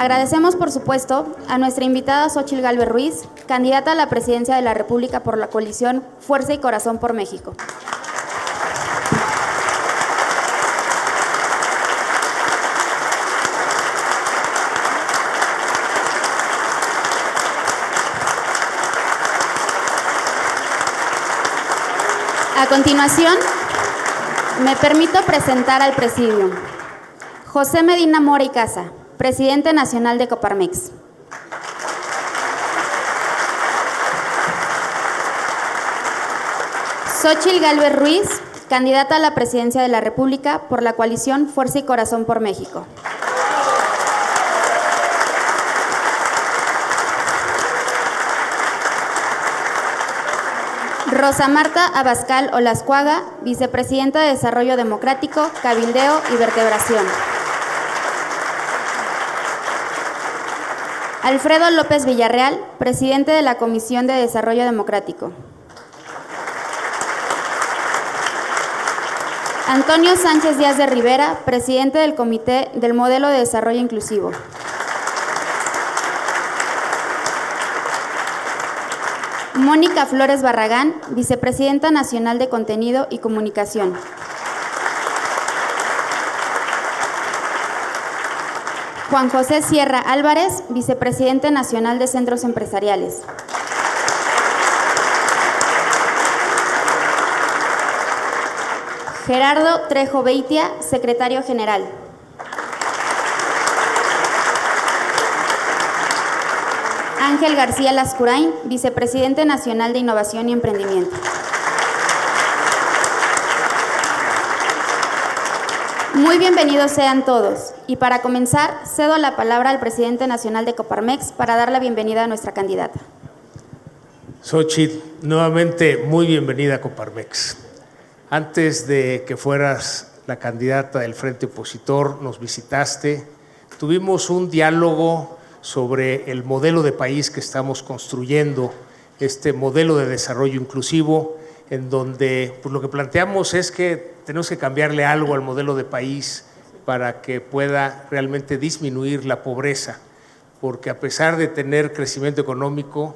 Agradecemos, por supuesto, a nuestra invitada Xóchitl Gálvez Ruiz, candidata a la presidencia de la República por la coalición Fuerza y Corazón por México. A continuación, me permito presentar al Presidium. José Medina Mora y Casa, presidente nacional de Coparmex. Xóchitl Gálvez Ruiz, candidata a la presidencia de la República por la coalición Fuerza y Corazón por México. Rosa Marta Abascal Olascuaga, vicepresidenta de Desarrollo Democrático, Cabildeo y Vertebración. Alfredo López Villarreal, presidente de la Comisión de Desarrollo Democrático. Antonio Sánchez Díaz de Rivera, presidente del Comité del Modelo de Desarrollo Inclusivo. Mónica Flores Barragán, vicepresidenta nacional de Contenido y Comunicación. Juan José Sierra Álvarez, vicepresidente nacional de Centros Empresariales. Gerardo Trejo Beitia, secretario general. Ángel García Lascurain, vicepresidente nacional de Innovación y Emprendimiento. Muy bienvenidos sean todos. Y para comenzar, cedo la palabra al presidente nacional de Coparmex para dar la bienvenida a nuestra candidata. Xóchitl, nuevamente muy bienvenida a Coparmex. Antes de que fueras la candidata del Frente Opositor, nos visitaste, tuvimos un diálogo sobre el modelo de país que estamos construyendo, este modelo de desarrollo inclusivo, en donde pues, lo que planteamos es que tenemos que cambiarle algo al modelo de país para que pueda realmente disminuir la pobreza, porque a pesar de tener crecimiento económico,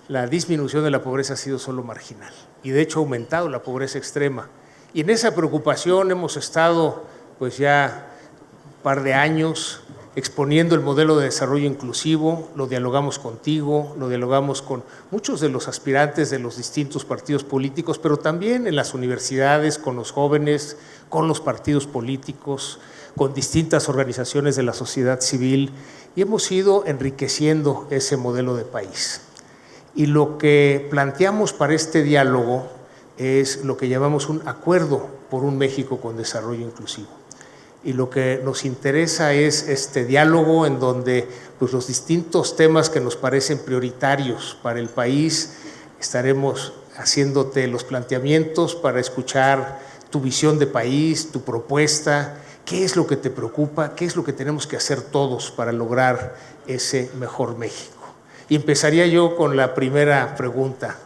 la disminución de la pobreza ha sido solo marginal y de hecho ha aumentado la pobreza extrema. Y en esa preocupación hemos estado pues ya un par de años exponiendo el modelo de desarrollo inclusivo, lo dialogamos contigo, lo dialogamos con muchos de los aspirantes de los distintos partidos políticos, pero también en las universidades, con los jóvenes, con los partidos políticos, con distintas organizaciones de la sociedad civil, y hemos ido enriqueciendo ese modelo de país. Y lo que planteamos para este diálogo es lo que llamamos un acuerdo por un México con desarrollo inclusivo. Y lo que nos interesa es este diálogo en donde pues, los distintos temas que nos parecen prioritarios para el país, estaremos haciéndote los planteamientos para escuchar tu visión de país, tu propuesta, qué es lo que te preocupa, qué es lo que tenemos que hacer todos para lograr ese mejor México. Y empezaría yo con la primera pregunta.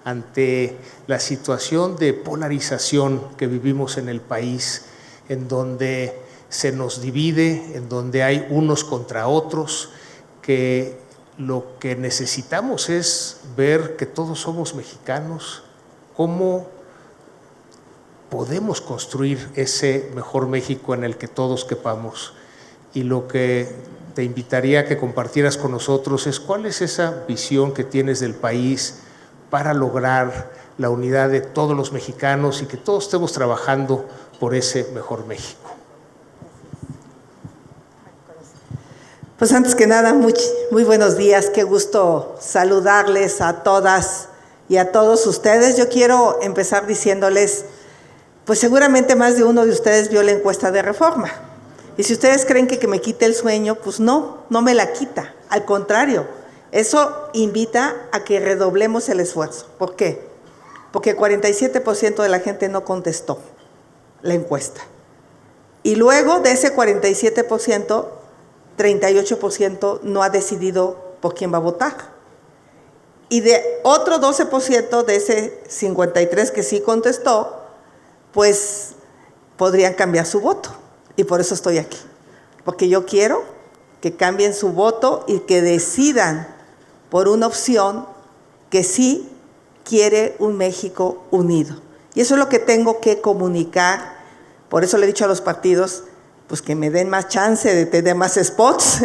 Ante la situación de polarización que vivimos en el país, en donde se nos divide, en donde hay unos contra otros, que lo que necesitamos es ver que todos somos mexicanos, cómo podemos construir ese mejor México en el que todos quepamos. Y lo que te invitaría a que compartieras con nosotros es cuál es esa visión que tienes del país para lograr la unidad de todos los mexicanos y que todos estemos trabajando por ese mejor México. Pues antes que nada, muy buenos días, qué gusto saludarles a todas y a todos ustedes. Yo quiero empezar diciéndoles, pues seguramente más de uno de ustedes vio la encuesta de Reforma. Y si ustedes creen que me quite el sueño, pues no me la quita, al contrario, eso invita a que redoblemos el esfuerzo. ¿Por qué? Porque 47% de la gente no contestó la encuesta. Y luego de ese 47%, 38% no ha decidido por quién va a votar. Y de otro 12% de ese 53% que sí contestó, pues podrían cambiar su voto. Y por eso estoy aquí. Porque yo quiero que cambien su voto y que decidan por una opción que sí quiere un México unido. Y eso es lo que tengo que comunicar. Por eso le he dicho a los partidos, pues que me den más chance de tener más spots,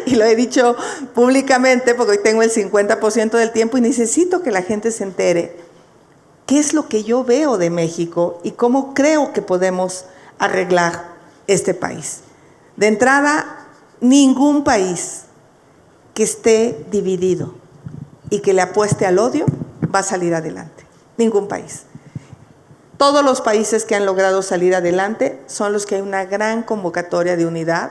y lo he dicho públicamente porque hoy tengo el 50% del tiempo y necesito que la gente se entere qué es lo que yo veo de México y cómo creo que podemos arreglar este país. De entrada, ningún país que esté dividido y que le apueste al odio va a salir adelante. Ningún país. Todos los países que han logrado salir adelante son los que hay una gran convocatoria de unidad,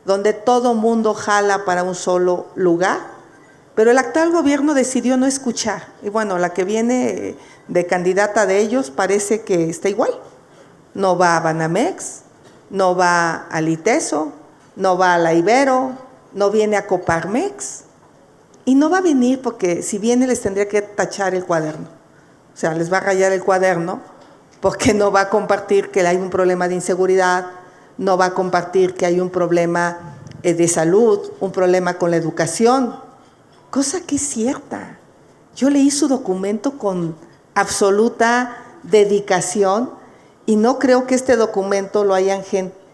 donde todo mundo jala para un solo lugar, pero el actual gobierno decidió no escuchar. Y bueno, la que viene de candidata de ellos parece que está igual. No va a Banamex, no va al ITESO, no va a la Ibero, no viene a Coparmex. Y no va a venir porque si viene les tendría que tachar el cuaderno. O sea, les va a rayar el cuaderno porque no va a compartir que hay un problema de inseguridad, no va a compartir que hay un problema de salud, un problema con la educación, cosa que es cierta. Yo leí su documento con absoluta dedicación y no creo que este documento lo hayan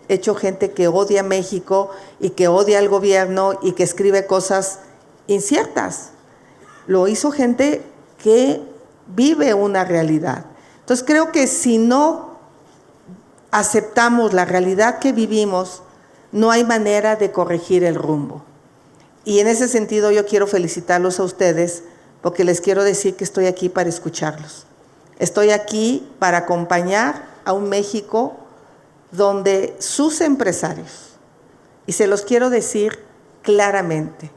hecho gente que odia a México y que odia al gobierno y que escribe cosas inciertas. Lo hizo gente que vive una realidad. Entonces creo que si no aceptamos la realidad que vivimos, no hay manera de corregir el rumbo. Y en ese sentido yo quiero felicitarlos a ustedes porque les quiero decir que estoy aquí para escucharlos. Estoy aquí para acompañar a un México donde sus empresarios, y se los quiero decir claramente,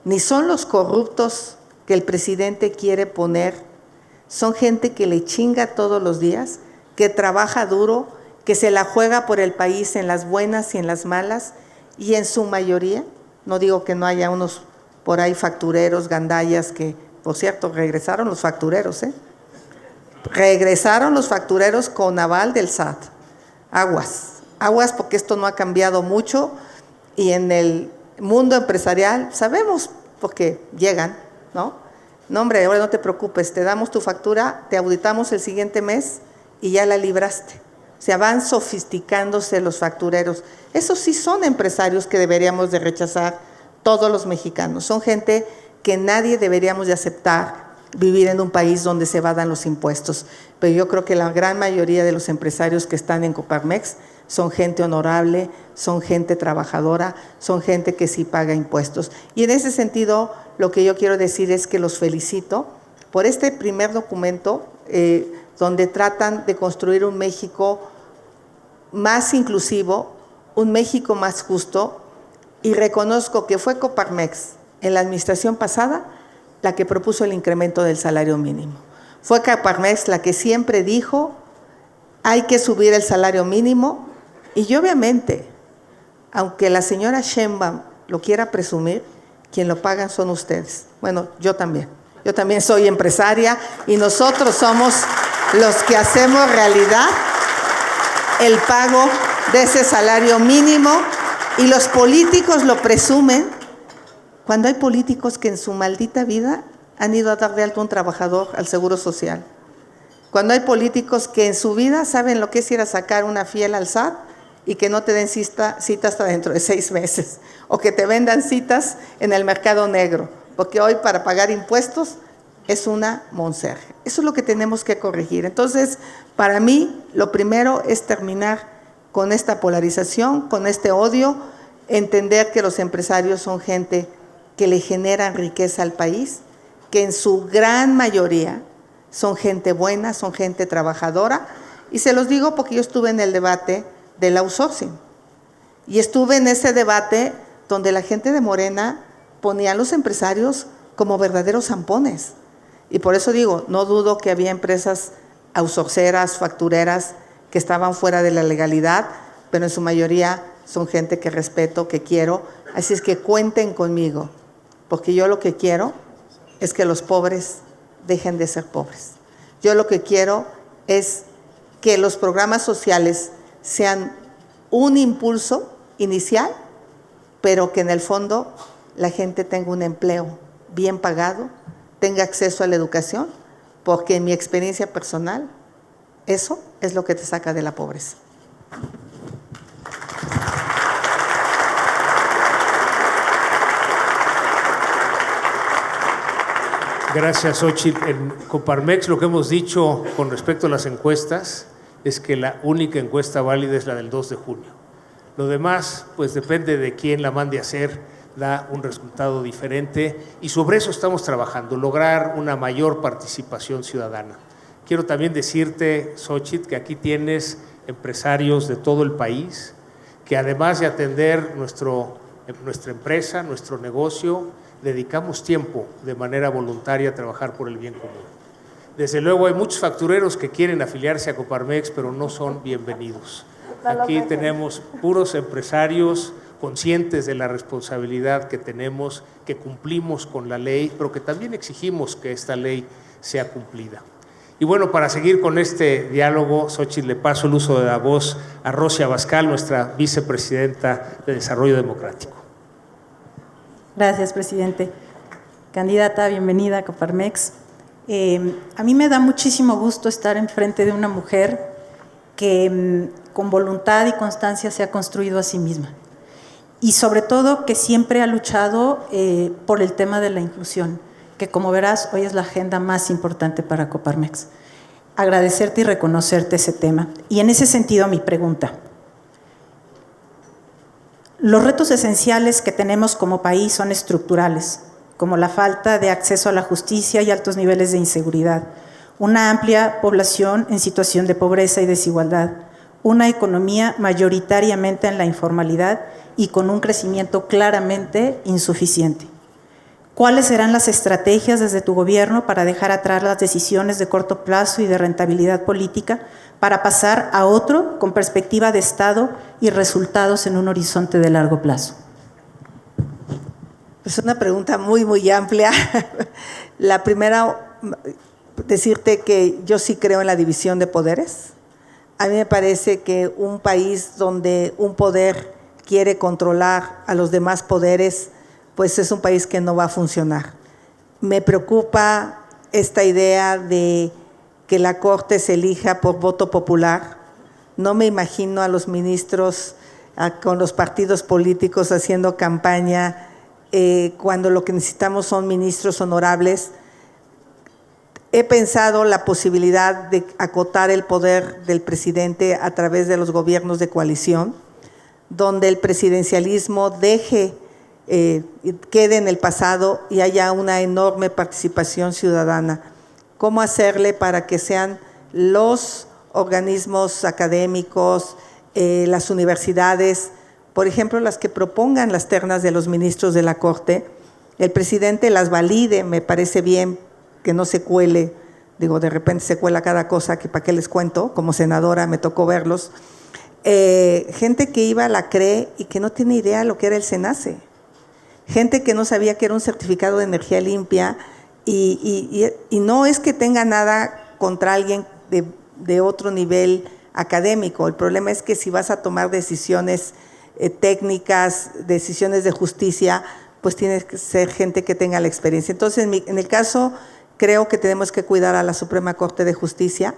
ni son los corruptos que el presidente quiere poner. Son gente que le chinga todos los días, que trabaja duro, que se la juega por el país en las buenas y en las malas, y en su mayoría, no digo que no haya unos por ahí factureros, gandallas, que por cierto regresaron los factureros, regresaron los factureros con aval del SAT. Aguas porque esto no ha cambiado mucho y en el mundo empresarial sabemos porque llegan, ¿no? No, hombre, ahora no te preocupes, te damos tu factura, te auditamos el siguiente mes y ya la libraste. O sea, van sofisticándose los factureros. Esos sí son empresarios que deberíamos de rechazar todos los mexicanos. Son gente que nadie deberíamos de aceptar vivir en un país donde se evadan los impuestos. Pero yo creo que la gran mayoría de los empresarios que están en Coparmex son gente honorable, son gente trabajadora, son gente que sí paga impuestos. Y en ese sentido, lo que yo quiero decir es que los felicito por este primer documento donde tratan de construir un México más inclusivo, un México más justo, y reconozco que fue Coparmex en la administración pasada la que propuso el incremento del salario mínimo. Fue Coparmex la que siempre dijo hay que subir el salario mínimo y obviamente, aunque la señora Sheinbaum lo quiera presumir, quien lo pagan son ustedes. Bueno, yo también soy empresaria y nosotros somos los que hacemos realidad el pago de ese salario mínimo y los políticos lo presumen cuando hay políticos que en su maldita vida han ido a dar de alta a un trabajador al Seguro Social. Cuando hay políticos que en su vida saben lo que es ir a sacar una fiel al SAT y que no te den cita hasta dentro de 6 meses o que te vendan citas en el mercado negro, porque hoy para pagar impuestos es una monserga. Eso es lo que tenemos que corregir. Entonces, para mí, lo primero es terminar con esta polarización, con este odio, entender que los empresarios son gente que le generan riqueza al país, que en su gran mayoría son gente buena, son gente trabajadora, y se los digo porque yo estuve en el debate del outsourcing, y estuve en ese debate donde la gente de Morena ponía a los empresarios como verdaderos zampones, y por eso digo, no dudo que había empresas outsourceras, factureras, que estaban fuera de la legalidad, pero en su mayoría son gente que respeto, que quiero, así es que cuenten conmigo, porque yo lo que quiero es que los pobres dejen de ser pobres. Yo lo que quiero es que los programas sociales sean un impulso inicial pero que en el fondo la gente tenga un empleo bien pagado, tenga acceso a la educación, porque en mi experiencia personal, eso es lo que te saca de la pobreza. Gracias, Xochitl. En Coparmex lo que hemos dicho con respecto a las encuestas es que la única encuesta válida es la del 2 de junio. Lo demás, pues depende de quién la mande a hacer, da un resultado diferente y sobre eso estamos trabajando, lograr una mayor participación ciudadana. Quiero también decirte, Xochitl, que aquí tienes empresarios de todo el país que además de atender nuestra empresa, nuestro negocio, dedicamos tiempo de manera voluntaria a trabajar por el bien común. Desde luego hay muchos factureros que quieren afiliarse a Coparmex, pero no son bienvenidos. Aquí tenemos puros empresarios conscientes de la responsabilidad que tenemos, que cumplimos con la ley, pero que también exigimos que esta ley sea cumplida. Y bueno, para seguir con este diálogo, Xochitl, le paso el uso de la voz a Rosy Abascal, nuestra vicepresidenta de Desarrollo Democrático. Gracias, presidente. Candidata, bienvenida a Coparmex. A mí me da muchísimo gusto estar enfrente de una mujer que con voluntad y constancia se ha construido a sí misma y sobre todo que siempre ha luchado por el tema de la inclusión, que como verás hoy es la agenda más importante para Coparmex. Agradecerte y reconocerte ese tema. Y en ese sentido mi pregunta. Los retos esenciales que tenemos como país son estructurales, como la falta de acceso a la justicia y altos niveles de inseguridad, una amplia población en situación de pobreza y desigualdad, una economía mayoritariamente en la informalidad y con un crecimiento claramente insuficiente. ¿Cuáles serán las estrategias desde tu gobierno para dejar atrás las decisiones de corto plazo y de rentabilidad política para pasar a otro con perspectiva de Estado y resultados en un horizonte de largo plazo? Es una pregunta muy, muy amplia. La primera, decirte que yo sí creo en la división de poderes. A mí me parece que un país donde un poder quiere controlar a los demás poderes, pues es un país que no va a funcionar. Me preocupa esta idea de que la Corte se elija por voto popular. No me imagino a los ministros con los partidos políticos haciendo campaña cuando lo que necesitamos son ministros honorables. He pensado la posibilidad de acotar el poder del presidente a través de los gobiernos de coalición, donde el presidencialismo quede en el pasado y haya una enorme participación ciudadana. ¿Cómo hacerle para que sean los organismos académicos, las universidades, por ejemplo, las que propongan las ternas de los ministros de la Corte, el presidente las valide? Me parece bien que no se cuele, digo, de repente se cuela cada cosa, que para qué les cuento, como senadora me tocó verlos, gente que iba a la CRE y que no tiene idea de lo que era el SENACE, gente que no sabía que era un certificado de energía limpia y no es que tenga nada contra alguien de otro nivel académico, el problema es que si vas a tomar decisiones técnicas, decisiones de justicia, pues tiene que ser gente que tenga la experiencia. Entonces, en el caso, creo que tenemos que cuidar a la Suprema Corte de Justicia.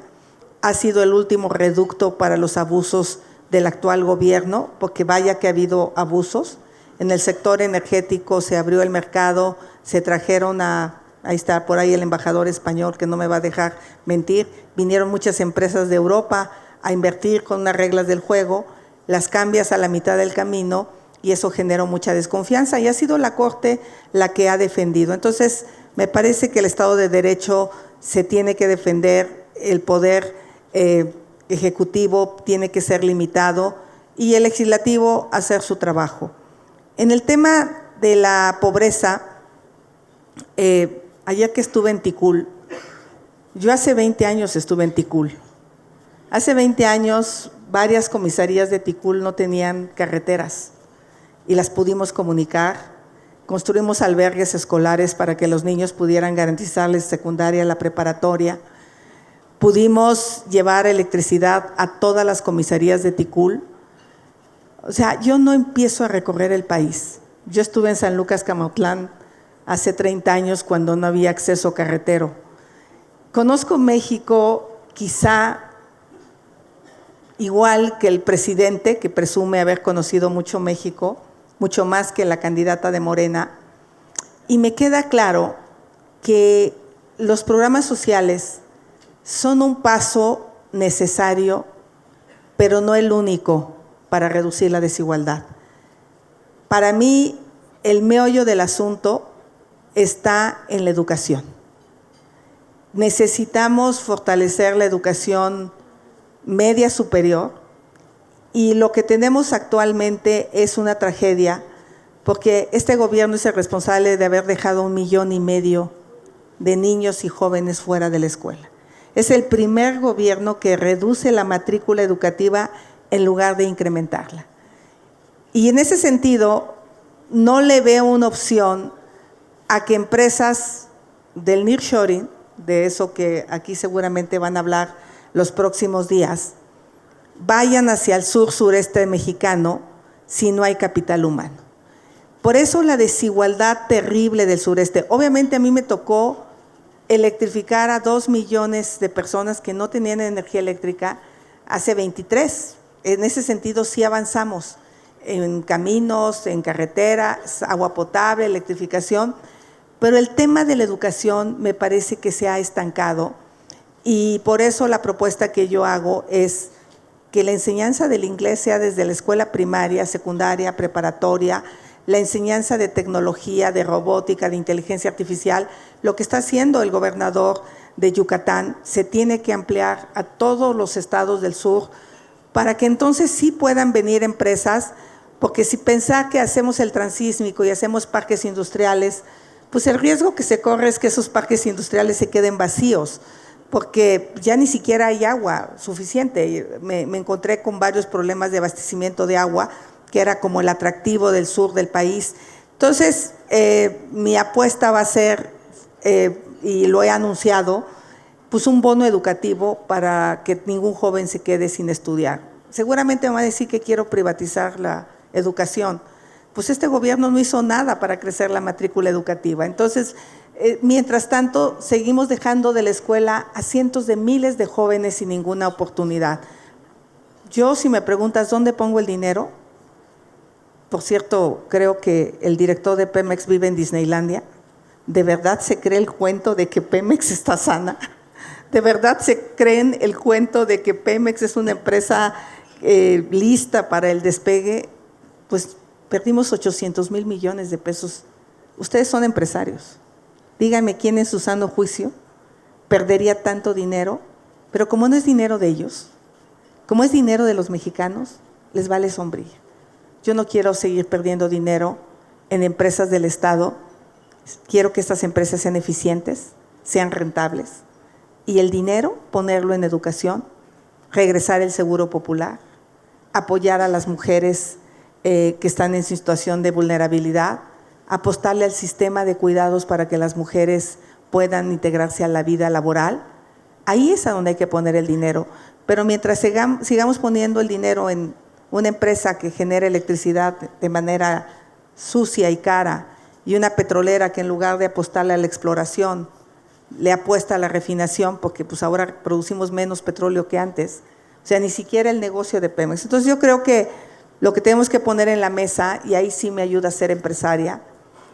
Ha sido el último reducto para los abusos del actual gobierno, porque vaya que ha habido abusos. En el sector energético se abrió el mercado, se trajeron ahí está por ahí el embajador español que no me va a dejar mentir, vinieron muchas empresas de Europa a invertir con unas reglas del juego, las cambias a la mitad del camino y eso generó mucha desconfianza y ha sido la Corte la que ha defendido. Entonces, me parece que el Estado de Derecho se tiene que defender, el poder ejecutivo tiene que ser limitado y el legislativo hacer su trabajo. En el tema de la pobreza, ayer que estuve en Ticul, yo hace 20 años estuve en Ticul. Hace 20 años varias comisarías de Ticul no tenían carreteras y las pudimos comunicar. Construimos albergues escolares para que los niños pudieran garantizarles secundaria, la preparatoria. Pudimos llevar electricidad a todas las comisarías de Ticul. O sea, yo no empiezo a recorrer el país. Yo estuve en San Lucas, Camatlán, hace 30 años cuando no había acceso carretero. Conozco México quizá igual que el presidente, que presume haber conocido mucho México, mucho más que la candidata de Morena, y me queda claro que los programas sociales son un paso necesario, pero no el único para reducir la desigualdad. Para mí, el meollo del asunto está en la educación. Necesitamos fortalecer la educación media superior y lo que tenemos actualmente es una tragedia porque este gobierno es el responsable de haber dejado 1,5 millones de niños y jóvenes fuera de la escuela. Es el primer gobierno que reduce la matrícula educativa en lugar de incrementarla. Y en ese sentido, no le veo una opción a que empresas del nearshoring, de eso que aquí seguramente van a hablar los próximos días, vayan hacia el sur-sureste mexicano si no hay capital humano. Por eso la desigualdad terrible del sureste. Obviamente a mí me tocó electrificar a 2 millones de personas que no tenían energía eléctrica hace 23. En ese sentido sí avanzamos en caminos, en carreteras, agua potable, electrificación, pero el tema de la educación me parece que se ha estancado y por eso la propuesta que yo hago es que la enseñanza del inglés sea desde la escuela primaria, secundaria, preparatoria, la enseñanza de tecnología, de robótica, de inteligencia artificial, lo que está haciendo el gobernador de Yucatán, se tiene que ampliar a todos los estados del sur para que entonces sí puedan venir empresas, porque si pensar que hacemos el transísmico y hacemos parques industriales, pues el riesgo que se corre es que esos parques industriales se queden vacíos, porque ya ni siquiera hay agua suficiente. Me encontré con varios problemas de abastecimiento de agua, que era como el atractivo del sur del país. Entonces, mi apuesta va a ser, y lo he anunciado, pues un bono educativo para que ningún joven se quede sin estudiar. Seguramente me van a decir que quiero privatizar la educación. Pues este gobierno no hizo nada para crecer la matrícula educativa. Entonces, mientras tanto, seguimos dejando de la escuela a cientos de miles de jóvenes sin ninguna oportunidad. Yo, si me preguntas dónde pongo el dinero, por cierto, creo que el director de Pemex vive en Disneylandia. ¿De verdad se cree el cuento de que Pemex está sana? ¿De verdad se creen el cuento de que Pemex es una empresa lista para el despegue? Pues perdimos 800,000 millones de pesos. Ustedes son empresarios. Díganme quién en su sano juicio perdería tanto dinero, pero como no es dinero de ellos, como es dinero de los mexicanos, les vale sombrilla. Yo no quiero seguir perdiendo dinero en empresas del Estado. Quiero que estas empresas sean eficientes, sean rentables. Y el dinero, ponerlo en educación, regresar el seguro popular, apoyar a las mujeres que están en situación de vulnerabilidad, apostarle al sistema de cuidados para que las mujeres puedan integrarse a la vida laboral. Ahí es a donde hay que poner el dinero. Pero mientras sigamos poniendo el dinero en una empresa que genera electricidad de manera sucia y cara y una petrolera que en lugar de apostarle a la exploración, le apuesta a la refinación, porque pues ahora producimos menos petróleo que antes, o sea, ni siquiera el negocio de Pemex. Entonces yo creo que lo que tenemos que poner en la mesa, y ahí sí me ayuda a ser empresaria,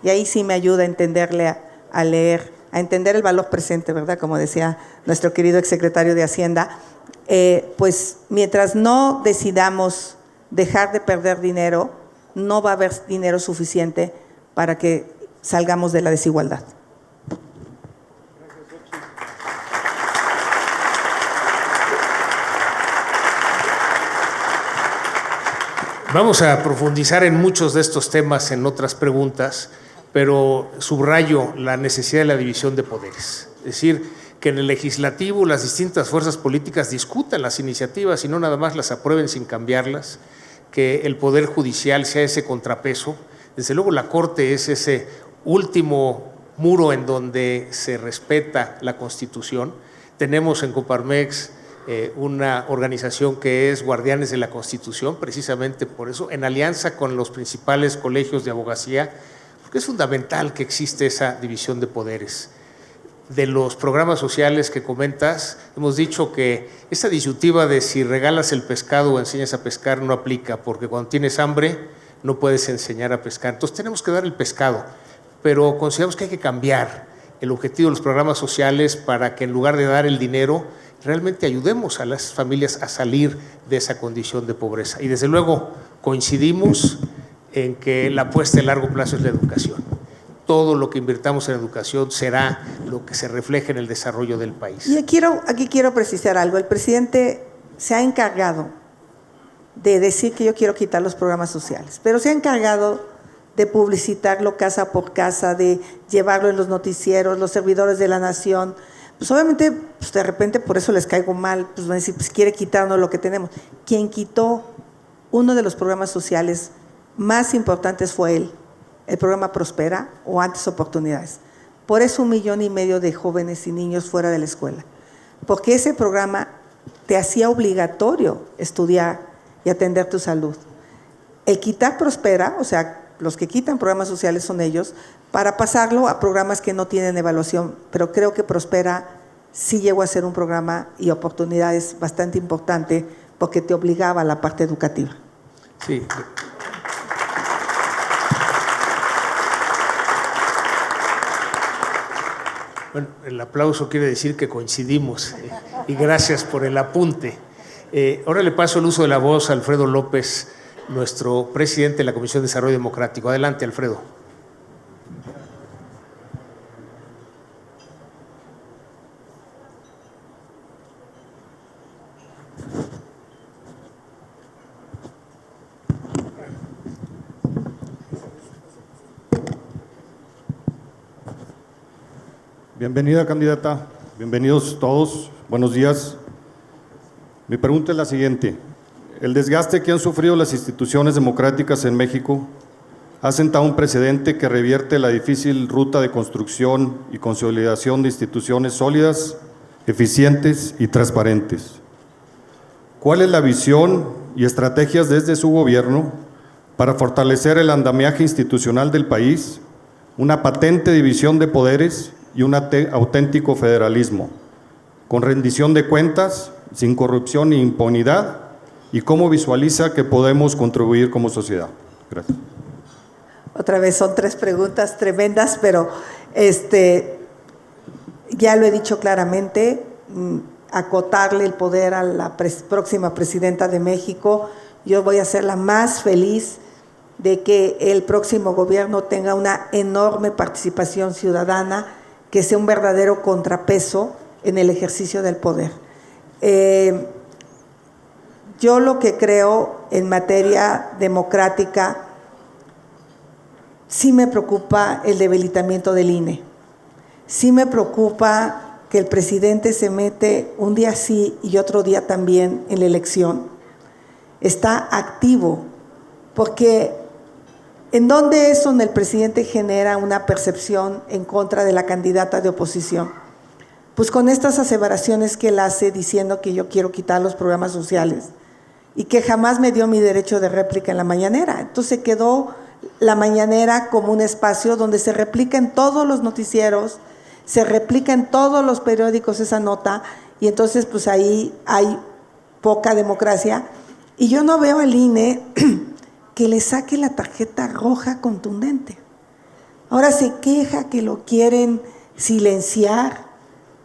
y ahí sí me ayuda a entenderle, a leer, a entender el valor presente, ¿verdad? Como decía nuestro querido exsecretario de Hacienda, pues mientras no decidamos dejar de perder dinero, no va a haber dinero suficiente para que salgamos de la desigualdad. Vamos a profundizar en muchos de estos temas en otras preguntas, pero subrayo la necesidad de la división de poderes. Es decir, que en el legislativo las distintas fuerzas políticas discutan las iniciativas y no nada más las aprueben sin cambiarlas, que el Poder Judicial sea ese contrapeso. Desde luego la Corte es ese último muro en donde se respeta la Constitución. Tenemos en Coparmex una organización que es Guardianes de la Constitución, precisamente por eso, en alianza con los principales colegios de abogacía, porque es fundamental que existe esa división de poderes. De los programas sociales que comentas, hemos dicho que esa disyuntiva de si regalas el pescado o enseñas a pescar no aplica, porque cuando tienes hambre no puedes enseñar a pescar. Entonces tenemos que dar el pescado, pero consideramos que hay que cambiar el objetivo de los programas sociales para que en lugar de dar el dinero, realmente ayudemos a las familias a salir de esa condición de pobreza. Y desde luego coincidimos en que la apuesta a largo plazo es la educación. Todo lo que invirtamos en educación será lo que se refleje en el desarrollo del país. Y aquí quiero precisar algo. El presidente se ha encargado de decir que yo quiero quitar los programas sociales, pero se ha encargado de publicitarlo casa por casa, de llevarlo en los noticieros, los servidores de la nación. Pues obviamente, pues de repente por eso les caigo mal, pues van a decir, pues quiere quitarnos lo que tenemos. Quien quitó uno de los programas sociales más importantes fue él. El programa Prospera o Antes Oportunidades. Por eso 1,5 millones de jóvenes y niños fuera de la escuela. Porque ese programa te hacía obligatorio estudiar y atender tu salud. El quitar Prospera, o sea, los que quitan programas sociales son ellos, para pasarlo a programas que no tienen evaluación. Pero creo que Prospera sí llegó a ser un programa y oportunidades bastante importante porque te obligaba a la parte educativa. Sí. Bueno, el aplauso quiere decir que coincidimos y gracias por el apunte. Ahora le paso el uso de la voz a Alfredo López, nuestro presidente de la Comisión de Desarrollo Democrático. Adelante, Alfredo. Bienvenida, candidata. Bienvenidos todos. Buenos días. Mi pregunta es la siguiente. El desgaste que han sufrido las instituciones democráticas en México ha sentado un precedente que revierte la difícil ruta de construcción y consolidación de instituciones sólidas, eficientes y transparentes. ¿Cuál es la visión y estrategias desde su gobierno para fortalecer el andamiaje institucional del país, una patente división de poderes y un auténtico federalismo, con rendición de cuentas, sin corrupción ni impunidad, y cómo visualiza que podemos contribuir como sociedad? Gracias. Otra vez son 3 preguntas tremendas, pero ya lo he dicho claramente, acotarle el poder a la próxima presidenta de México. Yo voy a ser la más feliz de que el próximo gobierno tenga una enorme participación ciudadana, que sea un verdadero contrapeso en el ejercicio del poder. Yo lo que creo en materia democrática, sí me preocupa el debilitamiento del INE. Sí me preocupa que el presidente se mete un día sí y otro día también en la elección. Está activo, porque ¿en dónde es donde el presidente genera una percepción en contra de la candidata de oposición? Pues con estas aseveraciones que él hace diciendo que yo quiero quitar los programas sociales y que jamás me dio mi derecho de réplica en la mañanera. Entonces quedó la mañanera como un espacio donde se replica en todos los noticieros, se replica en todos los periódicos esa nota, y entonces pues ahí hay poca democracia. Y yo no veo al INE que le saque la tarjeta roja contundente. Ahora se queja que lo quieren silenciar,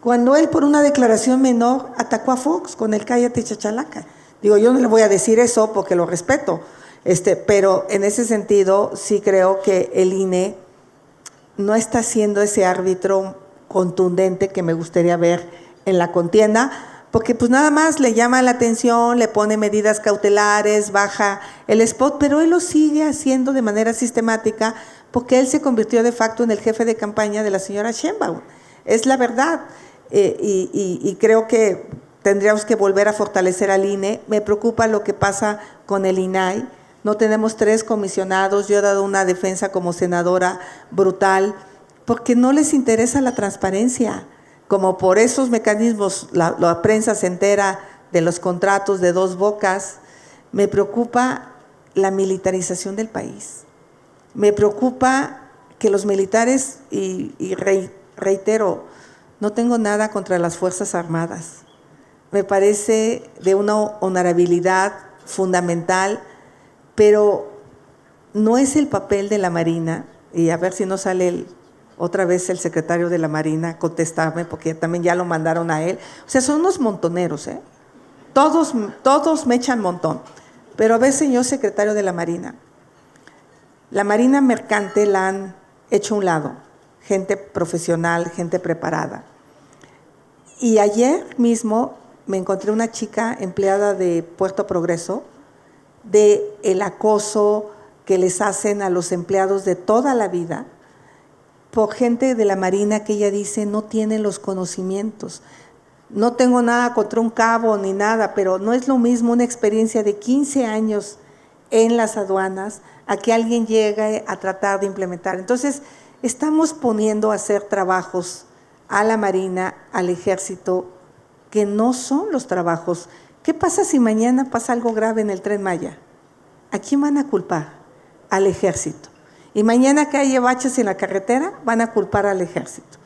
cuando él por una declaración menor atacó a Fox con el cállate chachalaca. Digo, yo no le voy a decir eso porque lo respeto, pero en ese sentido sí creo que el INE no está siendo ese árbitro contundente que me gustaría ver en la contienda, porque pues nada más le llama la atención, le pone medidas cautelares, baja el spot, pero él lo sigue haciendo de manera sistemática porque él se convirtió de facto en el jefe de campaña de la señora Sheinbaum. Es la verdad, y creo que tendríamos que volver a fortalecer al INE. Me preocupa lo que pasa con el INAI. No tenemos 3 comisionados, yo he dado una defensa como senadora brutal, porque no les interesa la transparencia. Como por esos mecanismos la prensa se entera de los contratos de dos bocas, me preocupa la militarización del país. Me preocupa que los militares, y reitero, no tengo nada contra las Fuerzas Armadas. Me parece de una honorabilidad fundamental, pero no es el papel de la Marina, y a ver si no sale otra vez el secretario de la Marina a contestarme, porque también ya lo mandaron a él. O sea, son unos montoneros, ¿eh? Todos me echan montón. Pero a ver, señor secretario de la Marina mercante la han hecho a un lado, gente profesional, gente preparada. Y ayer mismo me encontré una chica empleada de Puerto Progreso, de el acoso que les hacen a los empleados de toda la vida, por gente de la Marina que ella dice no tiene los conocimientos. No tengo nada contra un cabo ni nada, pero no es lo mismo una experiencia de 15 años en las aduanas a que alguien llegue a tratar de implementar. Entonces, estamos poniendo a hacer trabajos a la Marina, al Ejército, que no son los trabajos. ¿Qué pasa si mañana pasa algo grave en el Tren Maya? ¿A quién van a culpar? Al Ejército. Y mañana que haya baches en la carretera, van a culpar al Ejército.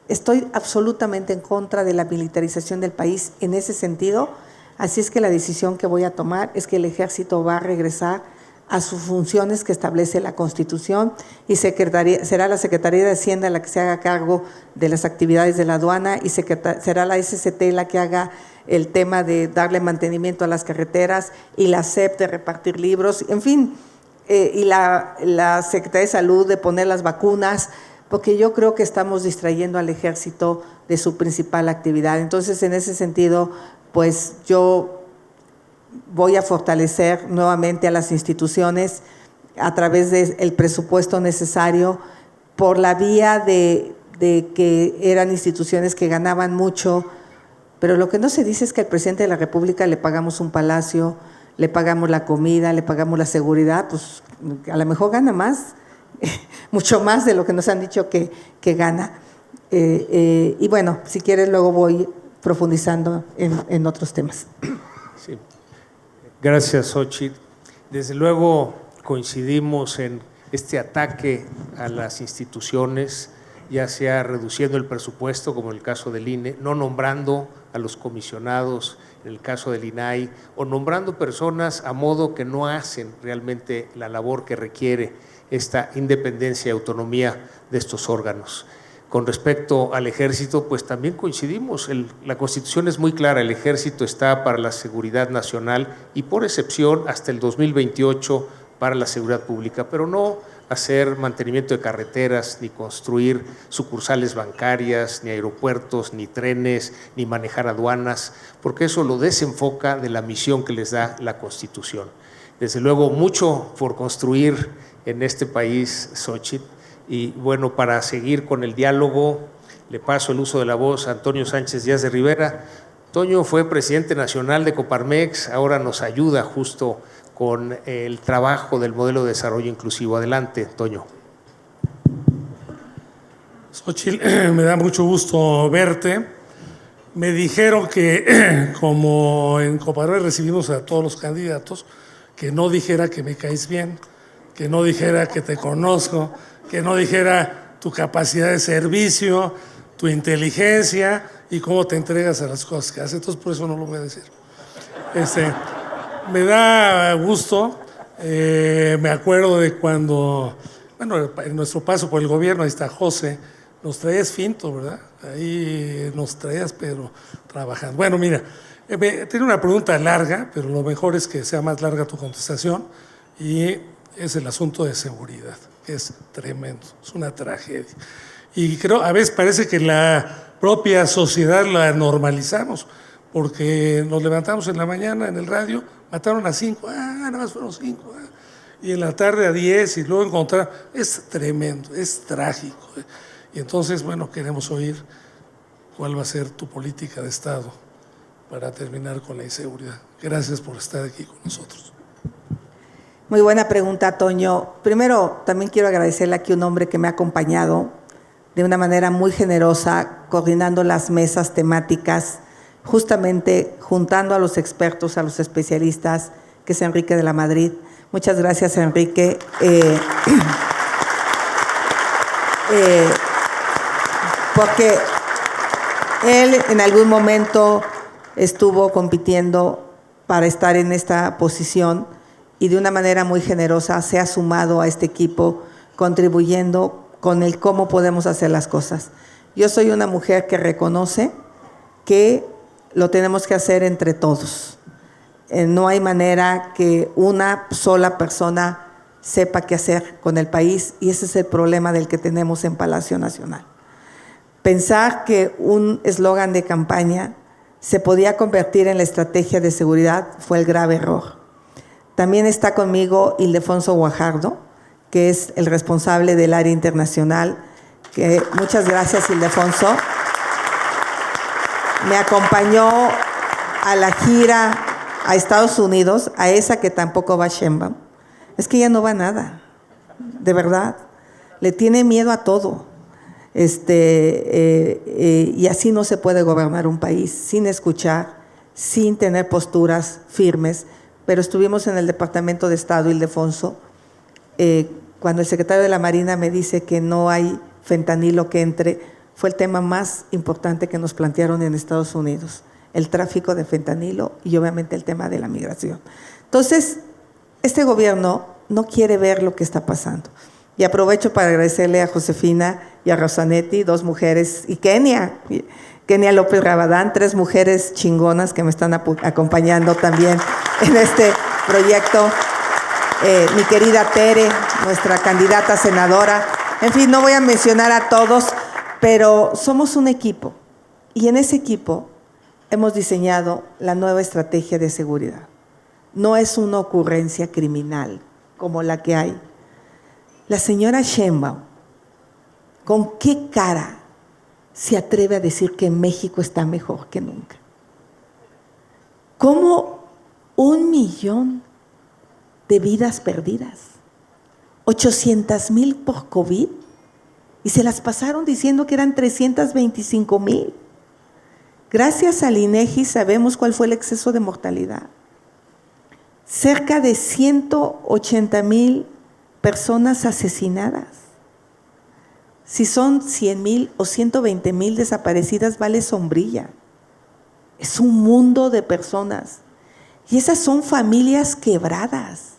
Estoy absolutamente en contra de la militarización del país en ese sentido, así es que la decisión que voy a tomar es que el Ejército va a regresar a sus funciones que establece la Constitución y será la Secretaría de Hacienda la que se haga cargo de las actividades de la aduana y será la SCT la que haga el tema de darle mantenimiento a las carreteras y la SEP de repartir libros, en fin, y la Secretaría de Salud de poner las vacunas, porque yo creo que estamos distrayendo al Ejército de su principal actividad. Entonces, en ese sentido, pues yo voy a fortalecer nuevamente a las instituciones a través del presupuesto necesario por la vía de que eran instituciones que ganaban mucho, pero lo que no se dice es que al presidente de la República le pagamos un palacio, le pagamos la comida, le pagamos la seguridad, pues a lo mejor gana más, mucho más de lo que nos han dicho que gana. Y bueno, si quieres luego voy profundizando en otros temas. Sí. Gracias, Xochitl. Desde luego coincidimos en este ataque a las instituciones, ya sea reduciendo el presupuesto, como en el caso del INE, no nombrando a los comisionados, en el caso del INAI, o nombrando personas a modo que no hacen realmente la labor que requiere esta independencia y autonomía de estos órganos. Con respecto al Ejército, pues también coincidimos, la Constitución es muy clara, el Ejército está para la seguridad nacional y por excepción hasta el 2028 para la seguridad pública, pero no hacer mantenimiento de carreteras, ni construir sucursales bancarias, ni aeropuertos, ni trenes, ni manejar aduanas, porque eso lo desenfoca de la misión que les da la Constitución. Desde luego, mucho por construir en este país, Xochitl, y bueno, para seguir con el diálogo, le paso el uso de la voz a Antonio Sánchez Díaz de Rivera. Toño fue presidente nacional de Coparmex, ahora nos ayuda justo con el trabajo del modelo de desarrollo inclusivo. Adelante, Toño. Xochitl, me da mucho gusto verte. Me dijeron que como en Coparmex recibimos a todos los candidatos, que no dijera que me caes bien, que no dijera que te conozco, que no dijera tu capacidad de servicio, tu inteligencia y cómo te entregas a las cosas que haces. Entonces, por eso no lo voy a decir. Me da gusto, me acuerdo de cuando, bueno, en nuestro paso por el gobierno, ahí está José, nos traías finto, ¿verdad? Ahí nos traías, pero trabajando. Bueno, mira, tiene una pregunta larga, pero lo mejor es que sea más larga tu contestación, y es el asunto de seguridad, que es tremendo, es una tragedia. Y creo, a veces parece que la propia sociedad la normalizamos, porque nos levantamos en la mañana en el radio, mataron a 5, nada más fueron 5, y en la tarde a 10, y luego encontrar, es tremendo, es trágico. Y entonces, bueno, queremos oír cuál va a ser tu política de Estado para terminar con la inseguridad. Gracias por estar aquí con nosotros. Muy buena pregunta, Toño. Primero, también quiero agradecerle aquí a un hombre que me ha acompañado de una manera muy generosa, coordinando las mesas temáticas justamente juntando a los expertos, a los especialistas, que es Enrique de la Madrid. Muchas gracias, Enrique. Porque él en algún momento estuvo compitiendo para estar en esta posición y de una manera muy generosa se ha sumado a este equipo, contribuyendo con el cómo podemos hacer las cosas. Yo soy una mujer que reconoce que lo tenemos que hacer entre todos. No hay manera que una sola persona sepa qué hacer con el país y ese es el problema del que tenemos en Palacio Nacional. Pensar que un eslogan de campaña se podía convertir en la estrategia de seguridad fue el grave error. También está conmigo Ildefonso Guajardo, que es el responsable del área internacional. Muchas gracias, Ildefonso. Me acompañó a la gira a Estados Unidos, a esa que tampoco va Sheinbaum. Es que ella no va a nada, de verdad. Le tiene miedo a todo. Y así no se puede gobernar un país, sin escuchar, sin tener posturas firmes. Pero estuvimos en el Departamento de Estado, Ildefonso, cuando el secretario de la Marina me dice que no hay fentanilo que entre, fue el tema más importante que nos plantearon en Estados Unidos, el tráfico de fentanilo y obviamente el tema de la migración. Entonces, este gobierno no quiere ver lo que está pasando. Y aprovecho para agradecerle a Josefina y a Rosanetti, 2 mujeres, y Kenia López Rabadán, 3 mujeres chingonas que me están acompañando también en este proyecto. Mi querida Tere, nuestra candidata senadora. En fin, no voy a mencionar a todos, pero somos un equipo. Y en ese equipo hemos diseñado la nueva estrategia de seguridad. No es una ocurrencia criminal como la que hay. La señora Sheinbaum, ¿con qué cara se atreve a decir que México está mejor que nunca? ¿Cómo 1 millón de vidas perdidas? 800,000 por COVID y se las pasaron diciendo que eran 325,000. Gracias al INEGI sabemos cuál fue el exceso de mortalidad. Cerca de 180,000 personas asesinadas. Si son 100,000 o 120,000 desaparecidas, vale sombrilla. Es un mundo de personas. Y esas son familias quebradas.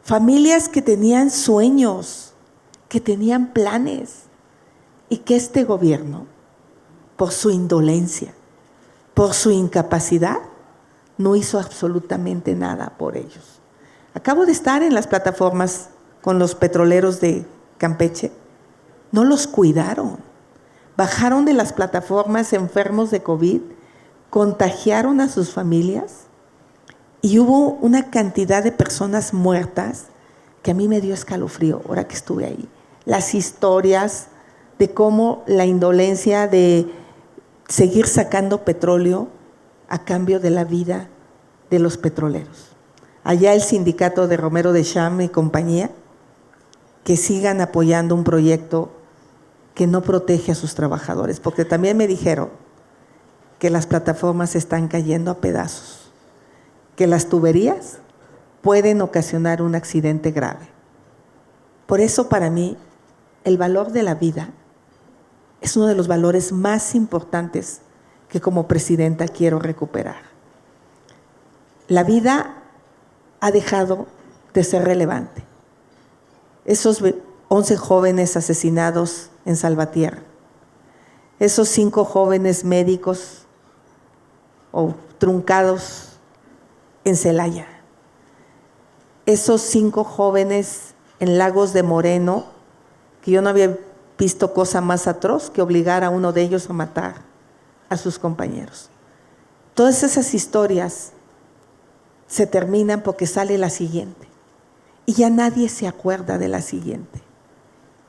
Familias que tenían sueños, que tenían planes. Y que este gobierno, por su indolencia, por su incapacidad, no hizo absolutamente nada por ellos. Acabo de estar en las plataformas con los petroleros de Campeche. No los cuidaron. Bajaron de las plataformas enfermos de COVID, contagiaron a sus familias y hubo una cantidad de personas muertas que a mí me dio escalofrío ahora que estuve ahí. Las historias de cómo la indolencia de seguir sacando petróleo a cambio de la vida de los petroleros. Allá el sindicato de Romero de Cham y compañía, que sigan apoyando un proyecto que no protege a sus trabajadores, porque también me dijeron que las plataformas están cayendo a pedazos, que las tuberías pueden ocasionar un accidente grave. Por eso para mí el valor de la vida es uno de los valores más importantes que como presidenta quiero recuperar. La vida ha dejado de ser relevante. Esos 11 jóvenes asesinados en Salvatierra, esos 5 jóvenes médicos o truncados en Celaya, esos 5 jóvenes en Lagos de Moreno, que yo no había visto cosa más atroz que obligar a uno de ellos a matar a sus compañeros. Todas esas historias se terminan porque sale la siguiente y ya nadie se acuerda de la siguiente.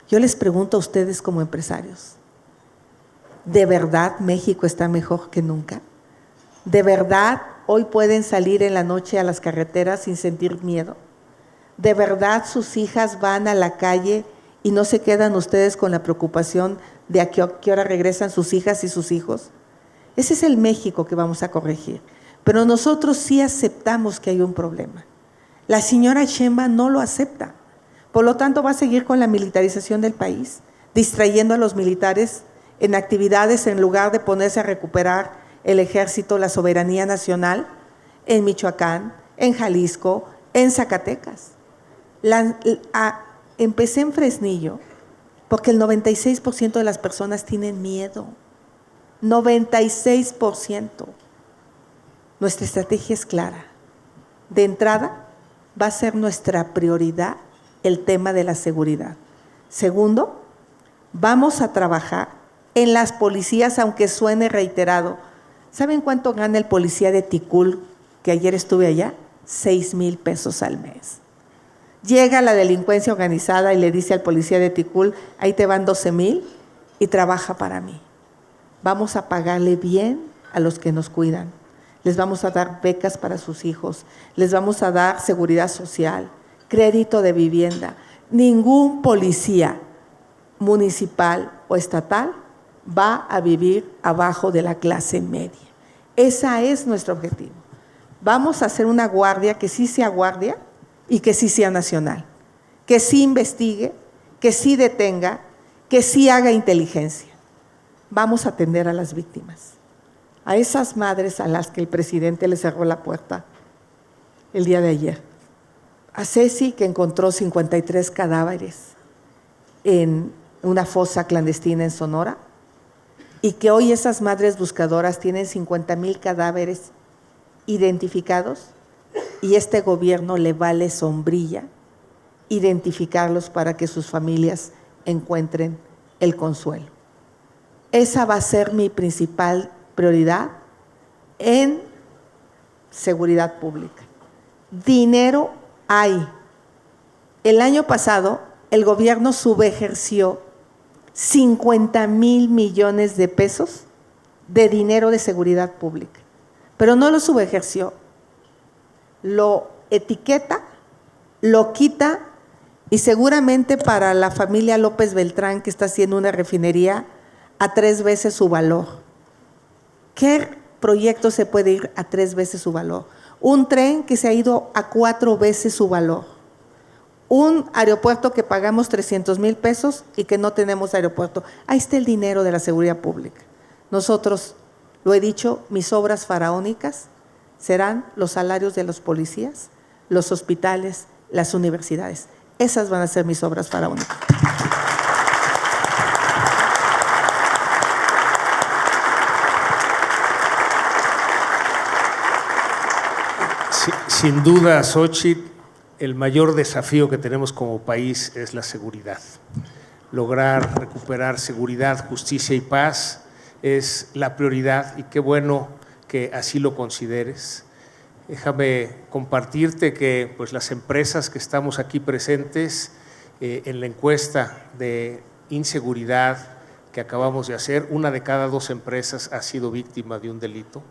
Yo les pregunto a ustedes como empresarios, ¿de verdad México está mejor que nunca? ¿De verdad hoy pueden salir en la noche a las carreteras sin sentir miedo? ¿De verdad sus hijas van a la calle y no se quedan ustedes con la preocupación de a qué hora regresan sus hijas y sus hijos? Ese es el México que vamos a corregir. Pero nosotros sí aceptamos que hay un problema. La señora Sheinbaum no lo acepta. Por lo tanto, va a seguir con la militarización del país, distrayendo a los militares en actividades en lugar de ponerse a recuperar el ejército, la soberanía nacional en Michoacán, en Jalisco, en Zacatecas. Empecé en Fresnillo porque el 96% de las personas tienen miedo. 96%. Nuestra estrategia es clara. De entrada, va a ser nuestra prioridad el tema de la seguridad. Segundo, vamos a trabajar en las policías, aunque suene reiterado. ¿Saben cuánto gana el policía de Ticul, que ayer estuve allá? 6,000 pesos al mes. Llega la delincuencia organizada y le dice al policía de Ticul, ahí te van 12,000 y trabaja para mí. Vamos a pagarle bien a los que nos cuidan. Les vamos a dar becas para sus hijos, les vamos a dar seguridad social, crédito de vivienda. Ningún policía municipal o estatal va a vivir abajo de la clase media. Ese es nuestro objetivo. Vamos a hacer una guardia que sí sea guardia y que sí sea nacional, que sí investigue, que sí detenga, que sí haga inteligencia. Vamos a atender a las víctimas, a esas madres a las que el presidente le cerró la puerta el día de ayer. A Ceci, que encontró 53 cadáveres en una fosa clandestina en Sonora, y que hoy esas madres buscadoras tienen 50,000 cadáveres identificados, y este gobierno le vale sombrilla identificarlos para que sus familias encuentren el consuelo. Esa va a ser mi principal prioridad en seguridad pública. Dinero hay. El año pasado el gobierno subejerció 50,000 millones de pesos de dinero de seguridad pública, pero no lo subejerció, lo etiqueta, lo quita, y seguramente para la familia López Beltrán, que está haciendo una refinería, a 3 veces su valor. ¿Qué proyecto se puede ir a 3 veces su valor? Un tren que se ha ido a 4 veces su valor. Un aeropuerto que pagamos 300,000 pesos y que no tenemos aeropuerto. Ahí está el dinero de la seguridad pública. Nosotros, lo he dicho, mis obras faraónicas serán los salarios de los policías, los hospitales, las universidades. Esas van a ser mis obras faraónicas. Sin duda, Xóchitl, el mayor desafío que tenemos como país es la seguridad. Lograr recuperar seguridad, justicia y paz es la prioridad, y qué bueno que así lo consideres. Déjame compartirte que pues, las empresas que estamos aquí presentes en la encuesta de inseguridad que acabamos de hacer, 1 de cada 2 empresas ha sido víctima de un delito.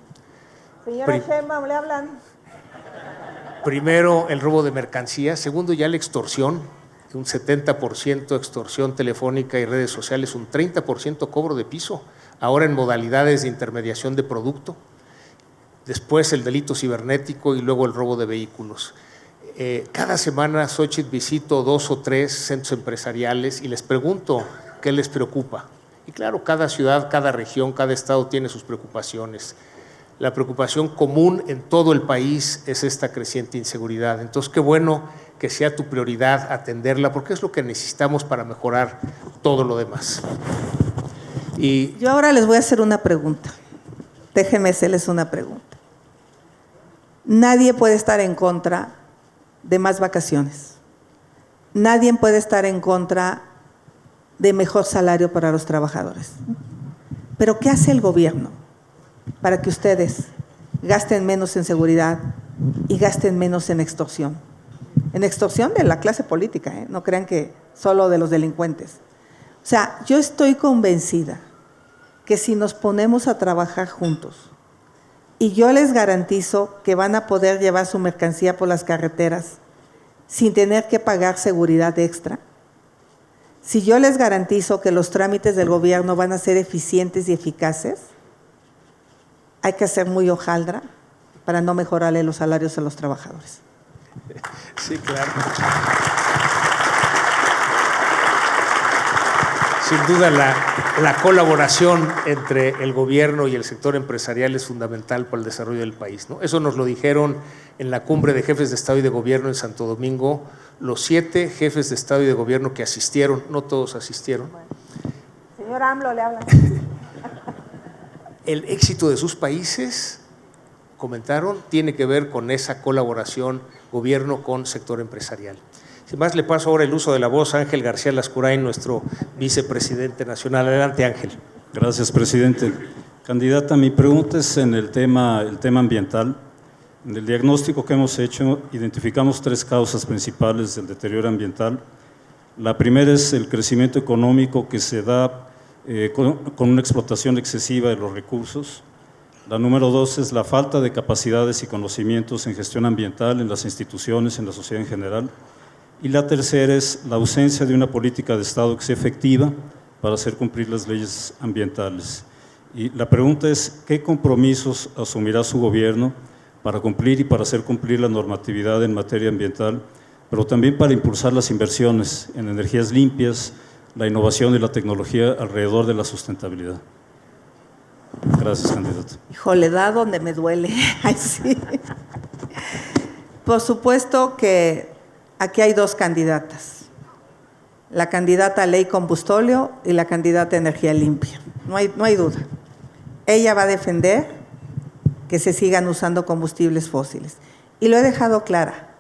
Señora Sheinbaum, ¿le hablan? Primero, el robo de mercancías. Segundo, ya la extorsión, un 70% extorsión telefónica y redes sociales, un 30% cobro de piso, ahora en modalidades de intermediación de producto. Después el delito cibernético y luego el robo de vehículos. Cada semana, Xóchitl, visito 2 o 3 centros empresariales y les pregunto qué les preocupa. Y claro, cada ciudad, cada región, cada estado tiene sus preocupaciones. La preocupación común en todo el país es esta creciente inseguridad. Entonces, qué bueno que sea tu prioridad atenderla, porque es lo que necesitamos para mejorar todo lo demás. Y yo ahora les voy a hacer una pregunta. Déjenme hacerles una pregunta. Nadie puede estar en contra de más vacaciones. Nadie puede estar en contra de mejor salario para los trabajadores. Pero ¿qué hace el gobierno para que ustedes gasten menos en seguridad y gasten menos en extorsión? En extorsión de la clase política, no crean que solo de los delincuentes. O sea, yo estoy convencida que si nos ponemos a trabajar juntos, y yo les garantizo que van a poder llevar su mercancía por las carreteras sin tener que pagar seguridad extra, si yo les garantizo que los trámites del gobierno van a ser eficientes y eficaces, hay que hacer muy hojaldra para no mejorarle los salarios a los trabajadores. Sí, claro. Sin duda la colaboración entre el gobierno y el sector empresarial es fundamental para el desarrollo del país, ¿no? Eso nos lo dijeron en la cumbre de jefes de Estado y de Gobierno en Santo Domingo, los 7 jefes de Estado y de Gobierno que asistieron, no todos asistieron. Señor AMLO, le hablan. El éxito de sus países, comentaron, tiene que ver con esa colaboración gobierno con sector empresarial. Sin más, le paso ahora el uso de la voz a Ángel García Lascurain, nuestro vicepresidente nacional. Adelante, Ángel. Gracias, presidente. Candidata, mi pregunta es en el tema ambiental. En el diagnóstico que hemos hecho, identificamos 3 causas principales del deterioro ambiental. La primera es el crecimiento económico que se da con una explotación excesiva de los recursos. La número 2 es la falta de capacidades y conocimientos en gestión ambiental en las instituciones, en la sociedad en general. Y la tercera es la ausencia de una política de Estado que sea efectiva para hacer cumplir las leyes ambientales. Y la pregunta es, ¿qué compromisos asumirá su gobierno para cumplir y para hacer cumplir la normatividad en materia ambiental, pero también para impulsar las inversiones en energías limpias, la innovación y la tecnología alrededor de la sustentabilidad? Gracias, candidato. Híjole, da donde me duele. Ay, sí. Por supuesto que aquí hay 2 candidatas. La candidata a ley combustóleo y la candidata a energía limpia. No hay duda. Ella va a defender que se sigan usando combustibles fósiles. Y lo he dejado clara.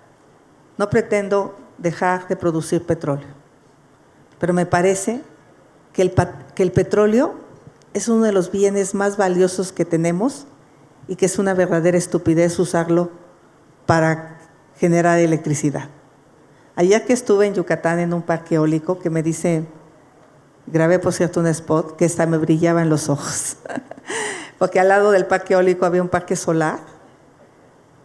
No pretendo dejar de producir petróleo. Pero me parece que el petróleo es uno de los bienes más valiosos que tenemos y que es una verdadera estupidez usarlo para generar electricidad. Ayer que estuve en Yucatán en un parque eólico, que me dice, grabé por cierto un spot que hasta me brillaba en los ojos, porque al lado del parque eólico había un parque solar.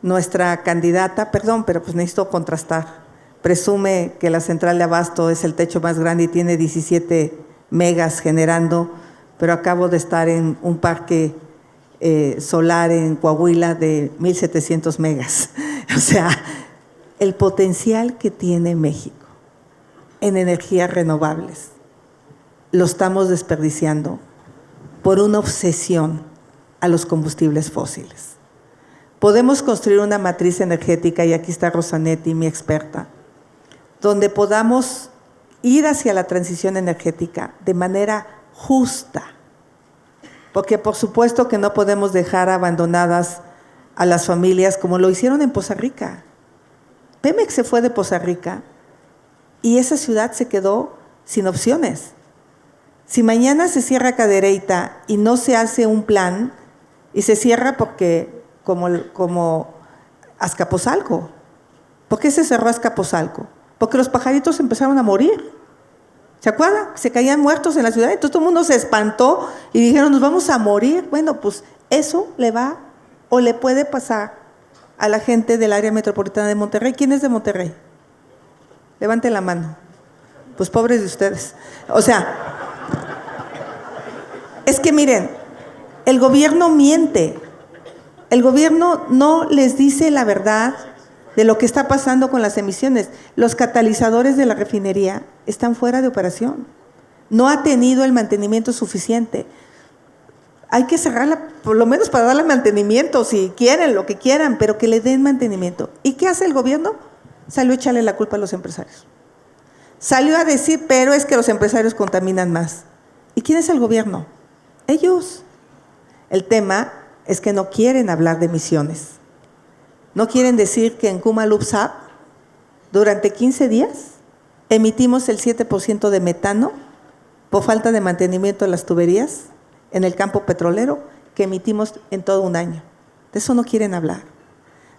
Nuestra candidata, perdón, pero pues necesito contrastar, presume que la central de abasto es el techo más grande y tiene 17 megas generando, pero acabo de estar en un parque solar en Coahuila de 1,700 megas. O sea, el potencial que tiene México en energías renovables lo estamos desperdiciando por una obsesión a los combustibles fósiles. Podemos construir una matriz energética, y aquí está Rosanetti, mi experta, donde podamos ir hacia la transición energética de manera justa, porque por supuesto que no podemos dejar abandonadas a las familias como lo hicieron en Poza Rica. Pemex se fue de Poza Rica y esa ciudad se quedó sin opciones. Si mañana se cierra Cadereyta y no se hace un plan, y se cierra porque como Azcapotzalco. ¿Por qué se cerró Azcapotzalco? Porque los pajaritos empezaron a morir. ¿Se acuerdan? Se caían muertos en la ciudad, entonces todo el mundo se espantó y dijeron, nos vamos a morir. Bueno, pues eso le va o le puede pasar a la gente del área metropolitana de Monterrey. ¿Quién es de Monterrey? Levanten la mano. Pues pobres de ustedes. O sea, es que miren, el gobierno miente. El gobierno no les dice la verdad de lo que está pasando con las emisiones. Los catalizadores de la refinería están fuera de operación. No ha tenido el mantenimiento suficiente. Hay que cerrarla, por lo menos para darle mantenimiento, si quieren, lo que quieran, pero que le den mantenimiento. ¿Y qué hace el gobierno? Salió a echarle la culpa a los empresarios. Salió a decir, pero es que los empresarios contaminan más. ¿Y quién es el gobierno? Ellos. El tema es que no quieren hablar de emisiones. No quieren decir que en Kumalupsab, durante 15 días, emitimos el 7% de metano por falta de mantenimiento de las tuberías en el campo petrolero que emitimos en todo un año. De eso no quieren hablar.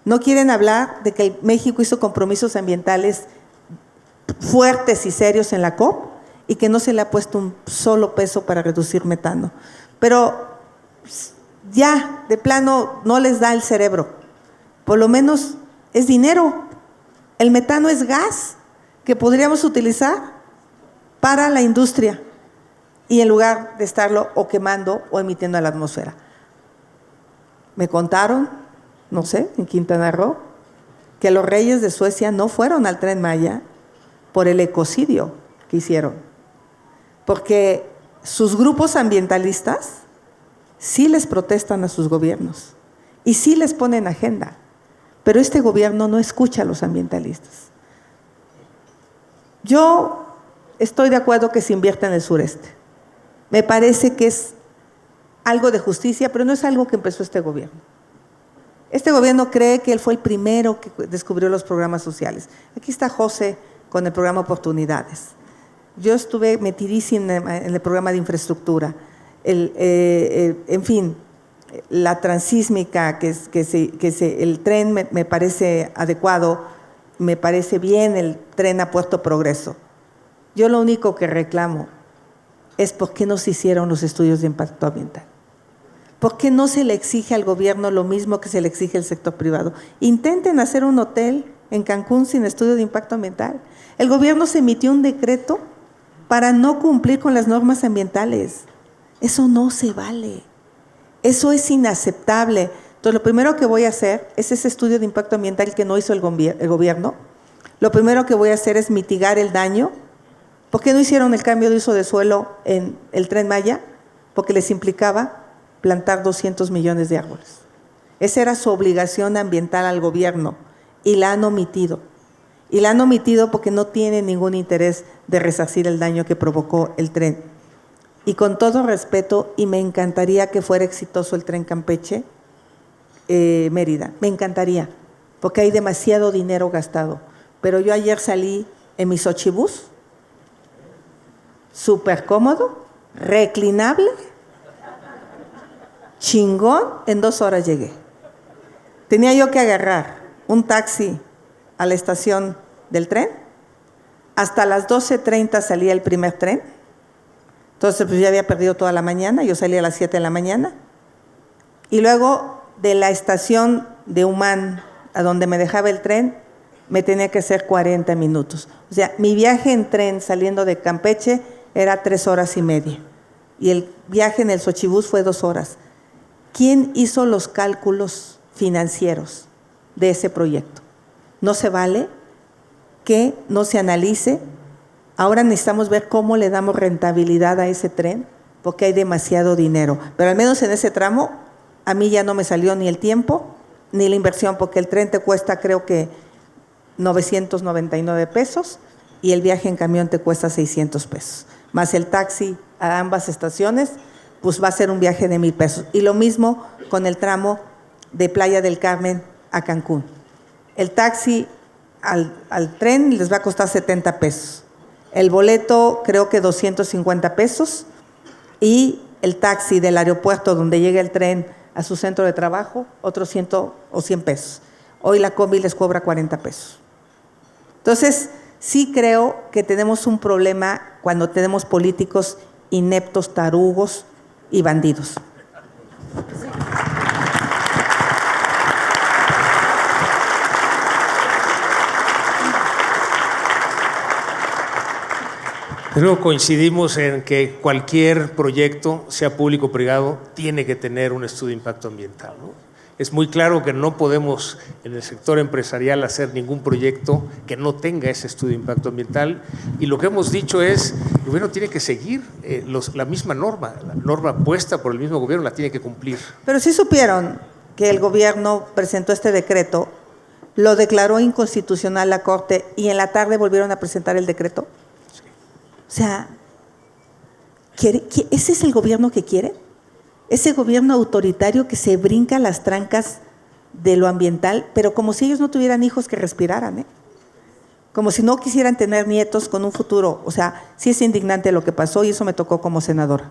No quieren hablar de que México hizo compromisos ambientales fuertes y serios en la COP y que no se le ha puesto un solo peso para reducir metano. Pero ya, de plano, no les da el cerebro. Por lo menos es dinero. El metano es gas que podríamos utilizar para la industria y en lugar de estarlo o quemando o emitiendo a la atmósfera. Me contaron, no sé, en Quintana Roo, que los reyes de Suecia no fueron al Tren Maya por el ecocidio que hicieron. Porque sus grupos ambientalistas sí les protestan a sus gobiernos y sí les ponen agenda. Pero este gobierno no escucha a los ambientalistas. Yo estoy de acuerdo que se invierta en el sureste. Me parece que es algo de justicia, pero no es algo que empezó este gobierno. Este gobierno cree que él fue el primero que descubrió los programas sociales. Aquí está José con el programa Oportunidades. Yo estuve metidísima en el programa de infraestructura. En fin, la transísmica, el tren me parece adecuado, me parece bien el tren a Puerto Progreso. Yo lo único que reclamo es por qué no se hicieron los estudios de impacto ambiental. ¿Por qué no se le exige al gobierno lo mismo que se le exige al sector privado? Intenten hacer un hotel en Cancún sin estudio de impacto ambiental. El gobierno se emitió un decreto para no cumplir con las normas ambientales. Eso no se vale. Eso es inaceptable. Entonces, lo primero que voy a hacer es ese estudio de impacto ambiental que no hizo el gobierno. Lo primero que voy a hacer es mitigar el daño. ¿Por qué no hicieron el cambio de uso de suelo en el Tren Maya? Porque les implicaba plantar 200 millones de árboles. Esa era su obligación ambiental al gobierno y la han omitido. Y la han omitido porque no tienen ningún interés de resarcir el daño que provocó el tren. Y con todo respeto, y me encantaría que fuera exitoso el tren Campeche, Mérida, me encantaría, porque hay demasiado dinero gastado. Pero yo ayer salí en mi Xochibús, súper cómodo, reclinable, chingón, en 2 horas llegué. Tenía yo que agarrar un taxi a la estación del tren, hasta las 12:30 salía el primer tren, entonces pues ya había perdido toda la mañana, yo salí a las 7 de la mañana, y luego de la estación de Humán a donde me dejaba el tren, me tenía que hacer 40 minutos. O sea, mi viaje en tren saliendo de Campeche era 3 horas y media, y el viaje en el Xochibús fue 2 horas. ¿Quién hizo los cálculos financieros de ese proyecto? No se vale que no se analice. Ahora necesitamos ver cómo le damos rentabilidad a ese tren, porque hay demasiado dinero. Pero al menos en ese tramo, a mí ya no me salió ni el tiempo, ni la inversión, porque el tren te cuesta creo que 999 pesos y el viaje en camión te cuesta 600 pesos. Más el taxi a ambas estaciones, pues va a ser un viaje de 1,000 pesos. Y lo mismo con el tramo de Playa del Carmen a Cancún. El taxi al tren les va a costar 70 pesos. El boleto creo que 250 pesos. Y el taxi del aeropuerto donde llega el tren a su centro de trabajo, otros 100 o 100 pesos. Hoy la combi les cobra 40 pesos. Entonces, sí creo que tenemos un problema cuando tenemos políticos ineptos, tarugos y bandidos. Pero coincidimos en que cualquier proyecto, sea público o privado, tiene que tener un estudio de impacto ambiental, ¿no? Es muy claro que no podemos en el sector empresarial hacer ningún proyecto que no tenga ese estudio de impacto ambiental, y lo que hemos dicho es, el gobierno tiene que seguir la misma norma, la norma puesta por el mismo gobierno la tiene que cumplir. Pero sí supieron que el gobierno presentó este decreto, lo declaró inconstitucional la Corte y en la tarde volvieron a presentar el decreto. Sí. O sea, ¿ese es el gobierno que quiere? Ese gobierno autoritario que se brinca las trancas de lo ambiental, pero como si ellos no tuvieran hijos que respiraran, como si no quisieran tener nietos con un futuro. O sea, sí es indignante lo que pasó y eso me tocó como senadora.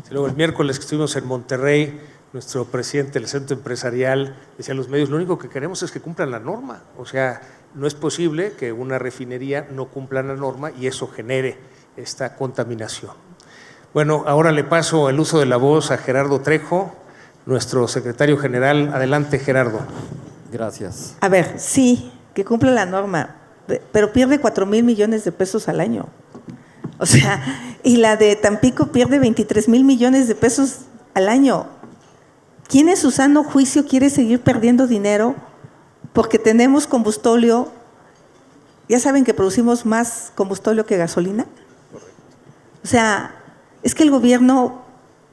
Sí, luego el miércoles que estuvimos en Monterrey, nuestro presidente del Centro Empresarial decía a los medios, lo único que queremos es que cumplan la norma. O sea, no es posible que una refinería no cumpla la norma y eso genere esta contaminación. Bueno, ahora le paso el uso de la voz a Gerardo Trejo, nuestro secretario general. Adelante, Gerardo. Gracias. A ver, sí, que cumple la norma, pero pierde 4,000 millones de pesos al año. O sea, y la de Tampico pierde 23,000 millones de pesos al año. ¿Quién en su sano juicio quiere seguir perdiendo dinero porque tenemos combustóleo? ¿Ya saben que producimos más combustóleo que gasolina? O sea, es que el gobierno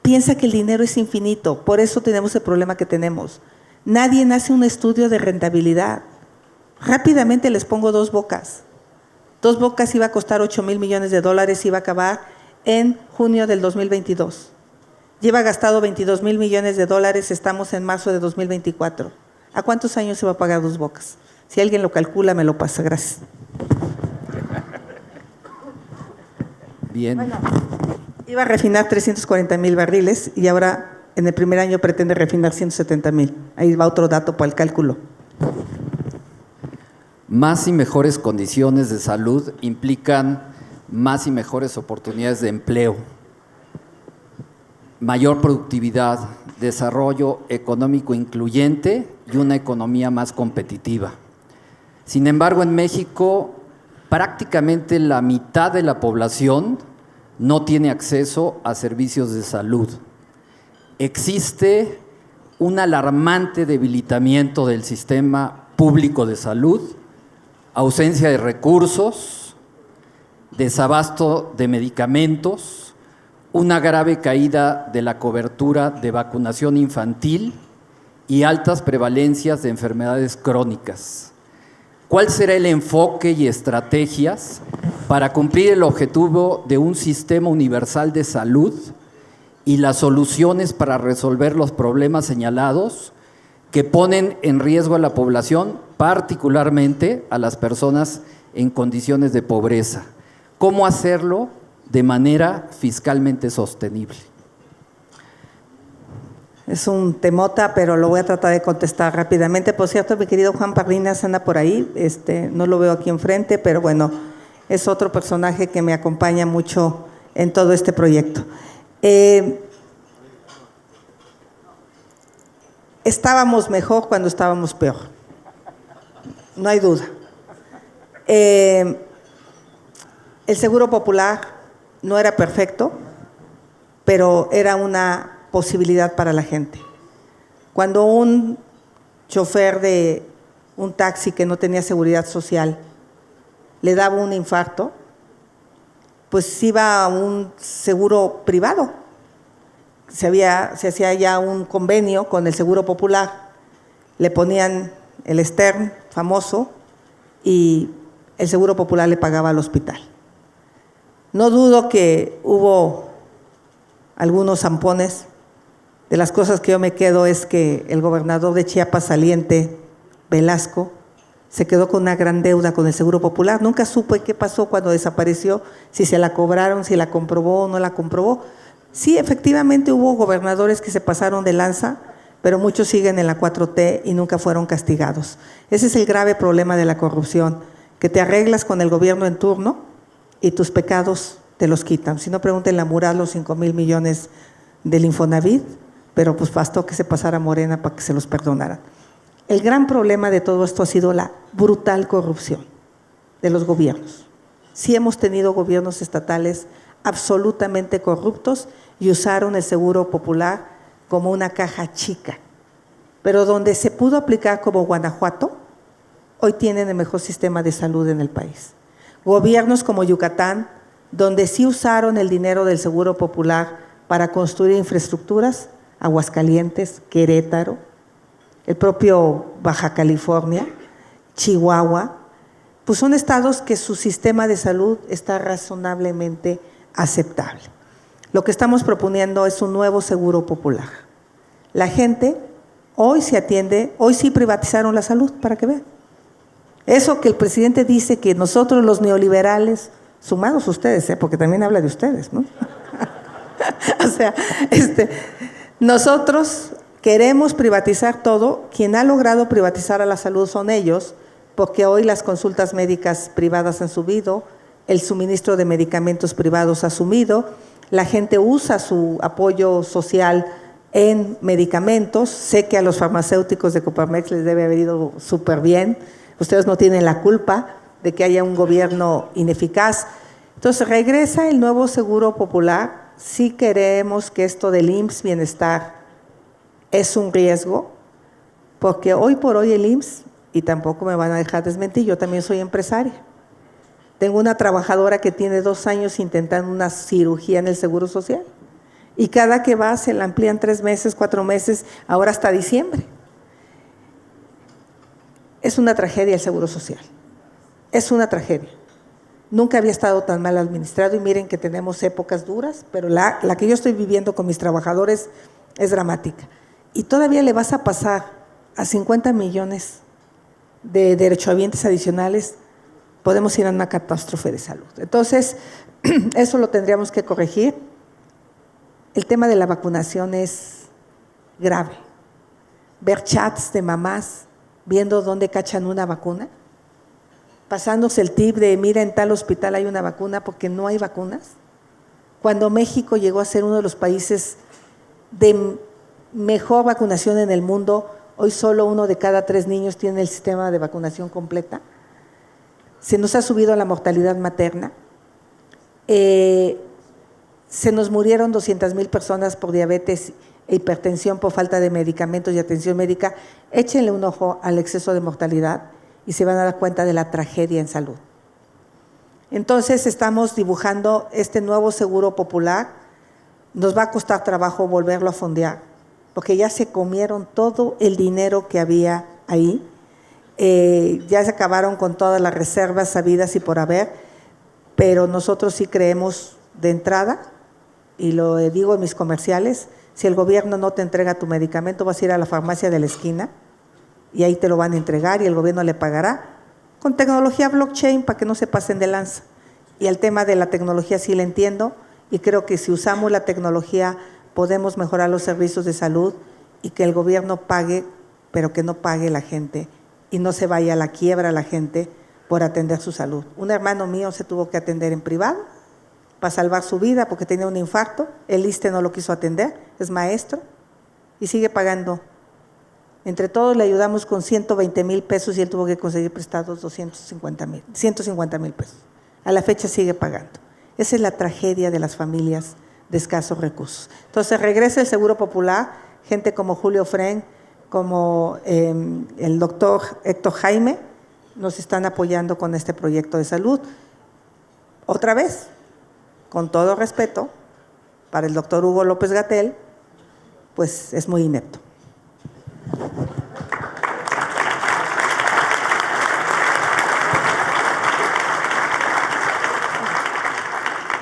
piensa que el dinero es infinito, por eso tenemos el problema que tenemos. Nadie hace un estudio de rentabilidad. Rápidamente les pongo Dos Bocas. Dos Bocas iba a costar $8,000 millones, iba a acabar en junio del 2022. Lleva gastado $22,000 millones, estamos en marzo de 2024. ¿A cuántos años se va a pagar Dos Bocas? Si alguien lo calcula, me lo pasa, gracias. Bien. Bueno, iba a refinar 340,000 barriles y ahora en el primer año pretende refinar 170,000. Ahí va otro dato para el cálculo. Más y mejores condiciones de salud implican más y mejores oportunidades de empleo, mayor productividad, desarrollo económico incluyente y una economía más competitiva. Sin embargo, en México, prácticamente la mitad de la población no tiene acceso a servicios de salud. Existe un alarmante debilitamiento del sistema público de salud, ausencia de recursos, desabasto de medicamentos, una grave caída de la cobertura de vacunación infantil y altas prevalencias de enfermedades crónicas. ¿Cuál será el enfoque y estrategias para cumplir el objetivo de un sistema universal de salud y las soluciones para resolver los problemas señalados que ponen en riesgo a la población, particularmente a las personas en condiciones de pobreza? ¿Cómo hacerlo de manera fiscalmente sostenible? Es un temota, pero lo voy a tratar de contestar rápidamente. Por cierto, mi querido Juan Pardinas anda por ahí, no lo veo aquí enfrente, pero bueno, es otro personaje que me acompaña mucho en todo este proyecto. Estábamos mejor cuando estábamos peor, no hay duda. El Seguro Popular no era perfecto, pero era una posibilidad para la gente. Cuando un chofer de un taxi que no tenía seguridad social le daba un infarto, pues iba a un seguro privado. Se hacía ya un convenio con el Seguro Popular, le ponían el Stern famoso y el Seguro Popular le pagaba al hospital. No dudo que hubo algunos zampones. De las cosas que yo me quedo es que el gobernador de Chiapas saliente, Velasco, se quedó con una gran deuda con el Seguro Popular. Nunca supe qué pasó cuando desapareció, si se la cobraron, si la comprobó o no la comprobó. Sí, efectivamente hubo gobernadores que se pasaron de lanza, pero muchos siguen en la 4T y nunca fueron castigados. Ese es el grave problema de la corrupción, que te arreglas con el gobierno en turno y tus pecados te los quitan. Si no, pregúntenle a Murat los 5,000 millones del Infonavit, pero pues bastó que se pasara Morena para que se los perdonaran. El gran problema de todo esto ha sido la brutal corrupción de los gobiernos. Sí hemos tenido gobiernos estatales absolutamente corruptos y usaron el Seguro Popular como una caja chica, pero donde se pudo aplicar como Guanajuato, hoy tienen el mejor sistema de salud en el país. Gobiernos como Yucatán, donde sí usaron el dinero del Seguro Popular para construir infraestructuras, Aguascalientes, Querétaro, el propio Baja California, Chihuahua, pues son estados que su sistema de salud está razonablemente aceptable. Lo que estamos proponiendo es un nuevo Seguro Popular. La gente hoy se atiende, hoy sí privatizaron la salud, para que vean. Eso que el presidente dice que nosotros los neoliberales, sumados ustedes, porque también habla de ustedes, ¿no? O sea, nosotros queremos privatizar todo. Quien ha logrado privatizar a la salud son ellos, porque hoy las consultas médicas privadas han subido, el suministro de medicamentos privados ha subido, la gente usa su apoyo social en medicamentos. Sé que a los farmacéuticos de Coparmex les debe haber ido súper bien. Ustedes no tienen la culpa de que haya un gobierno ineficaz. Entonces regresa el nuevo Seguro Popular. Sí queremos que esto del IMSS Bienestar es un riesgo, porque hoy por hoy el IMSS, y tampoco me van a dejar desmentir, yo también soy empresaria. Tengo una trabajadora que tiene 2 años intentando una cirugía en el Seguro Social. Y cada que va se la amplían 3 meses, 4 meses, ahora hasta diciembre. Es una tragedia el Seguro Social. Es una tragedia. Nunca había estado tan mal administrado y miren que tenemos épocas duras, pero la que yo estoy viviendo con mis trabajadores es dramática. Y todavía le vas a pasar a 50 millones de derechohabientes adicionales, podemos ir a una catástrofe de salud. Entonces, eso lo tendríamos que corregir. El tema de la vacunación es grave. Ver chats de mamás viendo dónde cachan una vacuna, pasándose el tip de mira en tal hospital hay una vacuna porque no hay vacunas. Cuando México llegó a ser uno de los países de mejor vacunación en el mundo, hoy solo 1 de cada 3 niños tiene el sistema de vacunación completa. Se nos ha subido la mortalidad materna. Se nos murieron 200,000 personas por diabetes e hipertensión por falta de medicamentos y atención médica. Échenle un ojo al exceso de mortalidad y se van a dar cuenta de la tragedia en salud. Entonces estamos dibujando este nuevo seguro popular. Nos va a costar trabajo volverlo a fondear, porque ya se comieron todo el dinero que había ahí. Ya se acabaron con todas las reservas sabidas y por haber, pero nosotros sí creemos de entrada, y lo digo en mis comerciales, si el gobierno no te entrega tu medicamento, vas a ir a la farmacia de la esquina y ahí te lo van a entregar y el gobierno le pagará con tecnología blockchain para que no se pasen de lanza. Y el tema de la tecnología sí le entiendo y creo que si usamos la tecnología podemos mejorar los servicios de salud y que el gobierno pague, pero que no pague la gente y no se vaya a la quiebra la gente por atender su salud. Un hermano mío se tuvo que atender en privado para salvar su vida porque tenía un infarto, el ISSSTE no lo quiso atender, es maestro y sigue pagando. Entre todos le ayudamos con 120,000 pesos y él tuvo que conseguir prestados 150,000 pesos. A la fecha sigue pagando. Esa es la tragedia de las familias de escasos recursos. Entonces regresa el Seguro Popular, gente como Julio Fren, como el doctor Héctor Jaime, nos están apoyando con este proyecto de salud. Otra vez, con todo respeto, para el doctor Hugo López-Gatell, pues es muy inepto.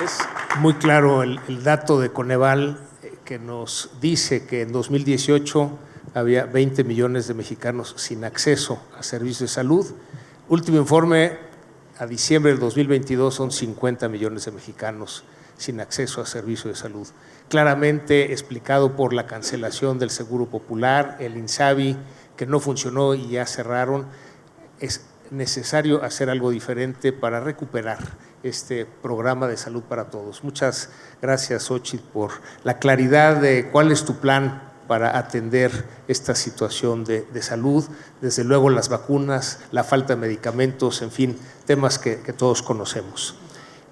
Es muy claro el dato de Coneval que nos dice que en 2018 había 20 millones de mexicanos sin acceso a servicios de salud. Último informe, a diciembre del 2022 son 50 millones de mexicanos sin acceso a servicios de salud. Claramente explicado por la cancelación del Seguro Popular, el INSABI, que no funcionó y ya cerraron. Es necesario hacer algo diferente para recuperar este programa de salud para todos. Muchas gracias, Xochitl, por la claridad de cuál es tu plan para atender esta situación de salud, desde luego las vacunas, la falta de medicamentos, en fin, temas que todos conocemos.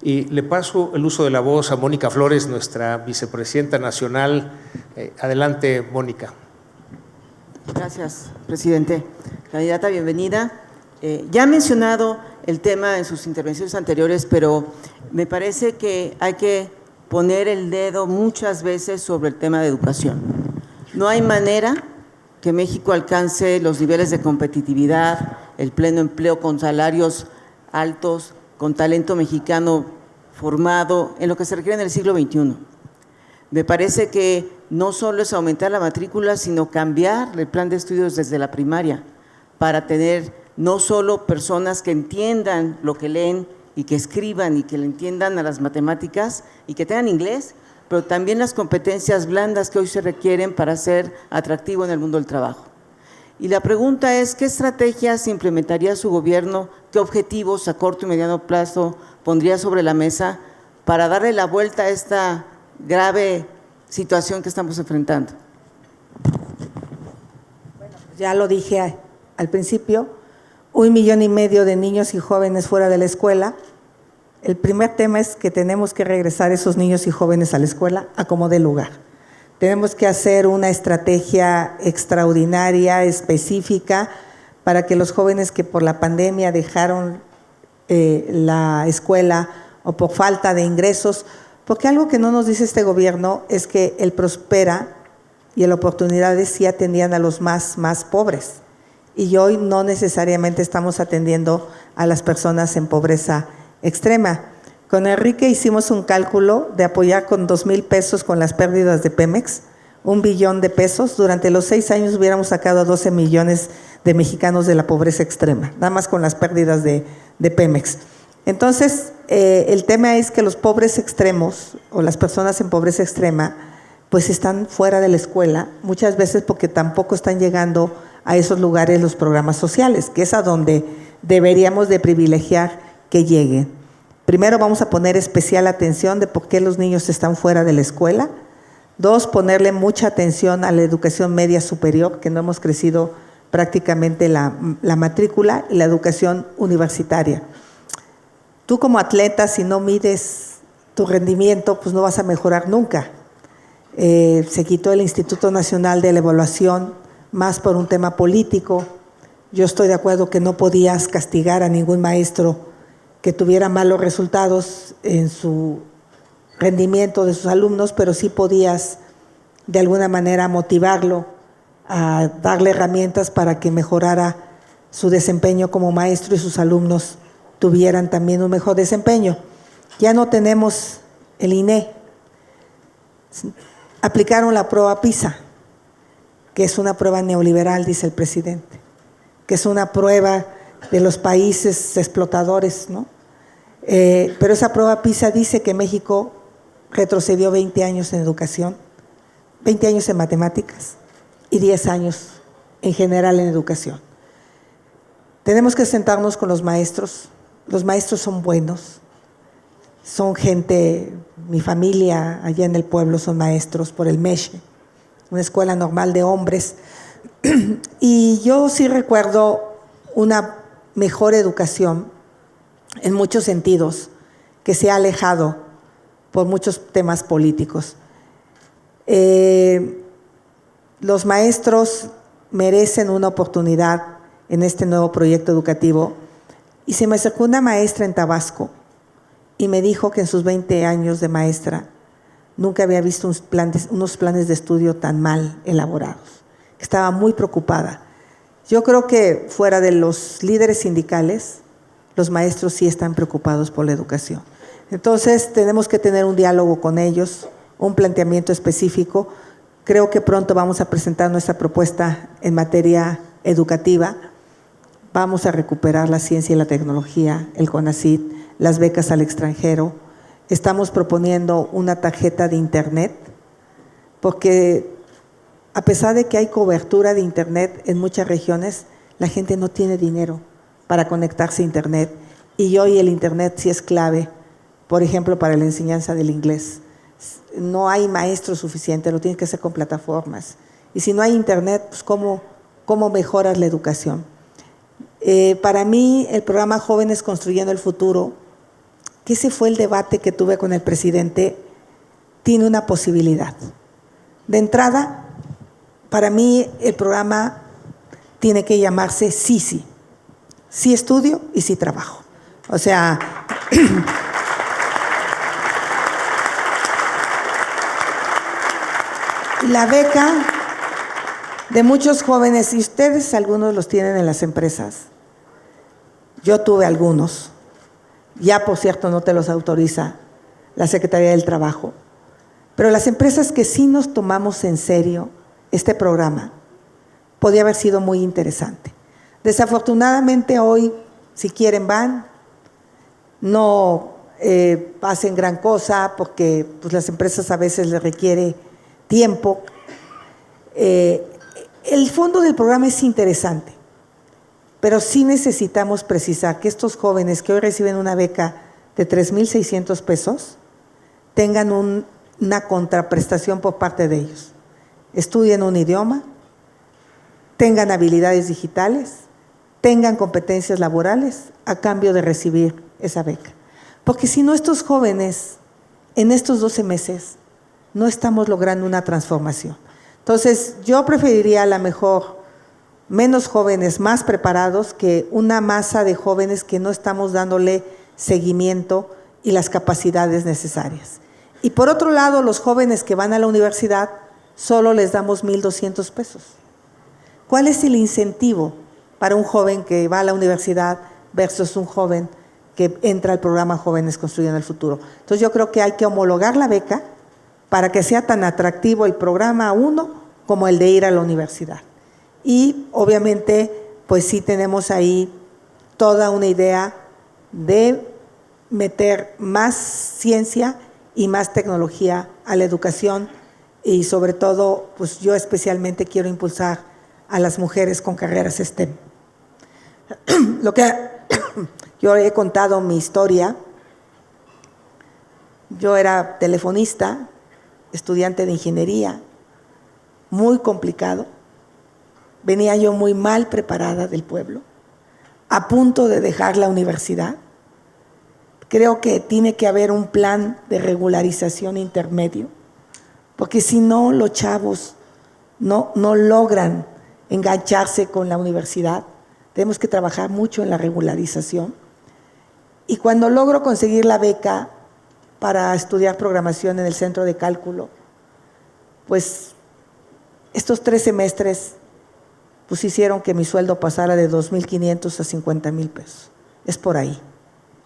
Y le paso el uso de la voz a Mónica Flores, nuestra vicepresidenta nacional. Adelante, Mónica. Gracias, presidente. Candidata, bienvenida. Ya ha mencionado el tema en sus intervenciones anteriores, pero me parece que hay que poner el dedo muchas veces sobre el tema de educación. No hay manera que México alcance los niveles de competitividad, el pleno empleo con salarios altos, con talento mexicano formado en lo que se requiere en el siglo XXI. Me parece que no solo es aumentar la matrícula, sino cambiar el plan de estudios desde la primaria para tener no solo personas que entiendan lo que leen y que escriban y que le entiendan a las matemáticas y que tengan inglés, pero también las competencias blandas que hoy se requieren para ser atractivo en el mundo del trabajo. Y la pregunta es, ¿qué estrategias implementaría su gobierno? ¿Qué objetivos a corto y mediano plazo pondría sobre la mesa para darle la vuelta a esta grave situación que estamos enfrentando? Bueno, ya lo dije al principio, 1,5 millones de niños y jóvenes fuera de la escuela. El primer tema es que tenemos que regresar esos niños y jóvenes a la escuela a como dé lugar. Tenemos que hacer una estrategia extraordinaria, específica, para que los jóvenes que por la pandemia dejaron la escuela o por falta de ingresos, porque algo que no nos dice este gobierno es que el Prospera y el Oportunidades sí atendían a los más pobres. Y hoy no necesariamente estamos atendiendo a las personas en pobreza extrema. Con Enrique hicimos un cálculo de apoyar con 2,000 pesos con las pérdidas de Pemex, 1 billón de pesos. Durante los 6 años hubiéramos sacado a 12 millones de mexicanos de la pobreza extrema, nada más con las pérdidas de Pemex. Entonces, el tema es que los pobres extremos o las personas en pobreza extrema pues están fuera de la escuela, muchas veces porque tampoco están llegando a esos lugares los programas sociales, que es a donde deberíamos de privilegiar que lleguen. Primero vamos a poner especial atención de por qué los niños están fuera de la escuela. 2, ponerle mucha atención a la educación media superior, que no hemos crecido prácticamente la matrícula, y la educación universitaria. Tú como atleta, si no mides tu rendimiento, pues no vas a mejorar nunca. Se quitó el Instituto Nacional de la Evaluación, más por un tema político. Yo estoy de acuerdo que no podías castigar a ningún maestro que tuviera malos resultados en su rendimiento de sus alumnos, pero sí podías de alguna manera motivarlo a darle herramientas para que mejorara su desempeño como maestro y sus alumnos tuvieran también un mejor desempeño. Ya no tenemos el INE. Aplicaron la prueba PISA, que es una prueba neoliberal, dice el presidente, que es una prueba de los países explotadores, ¿no? Pero esa prueba PISA dice que México retrocedió 20 años en educación, 20 años en matemáticas y 10 años en general en educación. Tenemos que sentarnos con los maestros son buenos, son gente, mi familia allá en el pueblo son maestros por el MESHE, una escuela normal de hombres, y yo sí recuerdo una mejor educación en muchos sentidos, que se ha alejado por muchos temas políticos. Los maestros merecen una oportunidad en este nuevo proyecto educativo, y se me acercó una maestra en Tabasco y me dijo que en sus 20 años de maestra nunca había visto unos planes de estudio tan mal elaborados. Estaba muy preocupada. Yo creo que fuera de los líderes sindicales, los maestros sí están preocupados por la educación. Entonces tenemos que tener un diálogo con ellos, un planteamiento específico. Creo que pronto vamos a presentar nuestra propuesta en materia educativa. Vamos a recuperar la ciencia y la tecnología, el CONACYT, las becas al extranjero. Estamos proponiendo una tarjeta de internet, porque a pesar de que hay cobertura de internet en muchas regiones, la gente no tiene dinero para conectarse a internet, y hoy el internet sí es clave, por ejemplo, para la enseñanza del inglés. No hay maestros suficientes, lo tienes que hacer con plataformas. Y si no hay internet, pues ¿cómo mejoras la educación? Para mí, el programa Jóvenes Construyendo el Futuro, que ese fue el debate que tuve con el presidente, tiene una posibilidad. De entrada, para mí el programa tiene que llamarse sí. Sí estudio y sí trabajo. O sea, la beca de muchos jóvenes, y ustedes algunos los tienen en las empresas. Yo tuve algunos. Ya, por cierto, no te los autoriza la Secretaría del Trabajo. Pero las empresas que sí nos tomamos en serio este programa, podía haber sido muy interesante. Desafortunadamente hoy, si quieren van, no hacen gran cosa porque pues, las empresas a veces les requiere tiempo. El fondo del programa es interesante, pero sí necesitamos precisar que estos jóvenes que hoy reciben una beca de 3,600 pesos tengan una contraprestación por parte de ellos. Estudien un idioma, tengan habilidades digitales, tengan competencias laborales a cambio de recibir esa beca. Porque si no, estos jóvenes en estos 12 meses no estamos logrando una transformación. Entonces, yo preferiría a lo mejor menos jóvenes más preparados que una masa de jóvenes que no estamos dándole seguimiento y las capacidades necesarias. Y por otro lado, los jóvenes que van a la universidad, solo les damos 1,200 pesos. ¿Cuál es el incentivo para un joven que va a la universidad versus un joven que entra al programa Jóvenes Construyendo el Futuro? Entonces yo creo que hay que homologar la beca para que sea tan atractivo el programa 1 como el de ir a la universidad. Y obviamente, pues sí tenemos ahí toda una idea de meter más ciencia y más tecnología a la educación y sobre todo, pues yo especialmente quiero impulsar a las mujeres con carreras STEM. Lo que yo he contado mi historia, yo era telefonista, estudiante de ingeniería, muy complicado, venía yo muy mal preparada del pueblo, a punto de dejar la universidad. Creo que tiene que haber un plan de regularización intermedio, porque si no, los chavos no logran engancharse con la universidad. Tenemos que trabajar mucho en la regularización. Y cuando logro conseguir la beca para estudiar programación en el Centro de Cálculo, pues estos 3 semestres pues hicieron que mi sueldo pasara de 2,500 a 50,000 pesos. Es por ahí,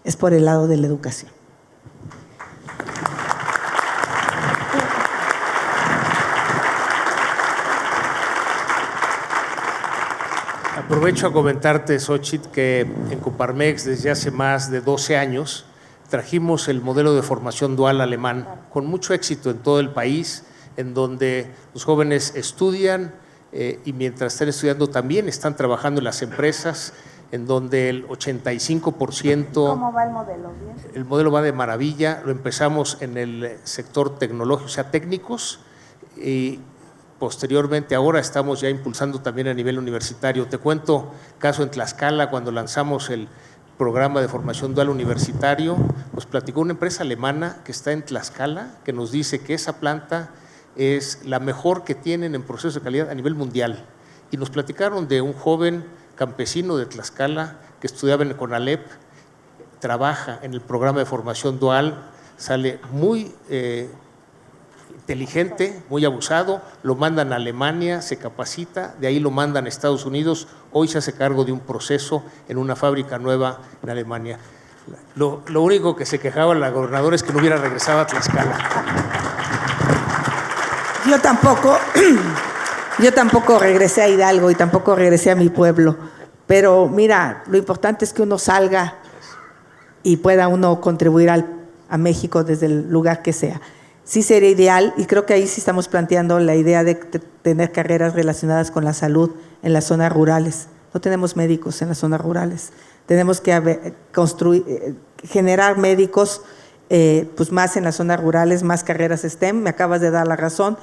es por el lado de la educación. Aprovecho a comentarte, Xochitl, que en Coparmex desde hace más de 12 años trajimos el modelo de formación dual alemán con mucho éxito en todo el país, en donde los jóvenes estudian y mientras están estudiando también están trabajando en las empresas, en donde el 85%… ¿Cómo va el modelo? ¿Bien? El modelo va de maravilla, lo empezamos en el sector tecnológico, o sea, técnicos, y posteriormente ahora estamos ya impulsando también a nivel universitario. Te cuento caso en Tlaxcala, cuando lanzamos el programa de formación dual universitario, nos platicó una empresa alemana que está en Tlaxcala, que nos dice que esa planta es la mejor que tienen en proceso de calidad a nivel mundial. Y nos platicaron de un joven campesino de Tlaxcala que estudiaba en el CONALEP, trabaja en el programa de formación dual, sale muy inteligente, muy abusado, lo mandan a Alemania, se capacita, de ahí lo mandan a Estados Unidos, hoy se hace cargo de un proceso en una fábrica nueva en Alemania. Lo único que se quejaba la gobernadora es que no hubiera regresado a Tlaxcala. Yo tampoco regresé a Hidalgo y tampoco regresé a mi pueblo, pero mira, lo importante es que uno salga y pueda uno contribuir a México desde el lugar que sea. Sí sería ideal, y creo que ahí sí estamos planteando la idea de tener carreras relacionadas con la salud en las zonas rurales. No tenemos médicos en las zonas rurales. Tenemos que generar médicos pues más en las zonas rurales, más carreras STEM. Me acabas de dar la razón.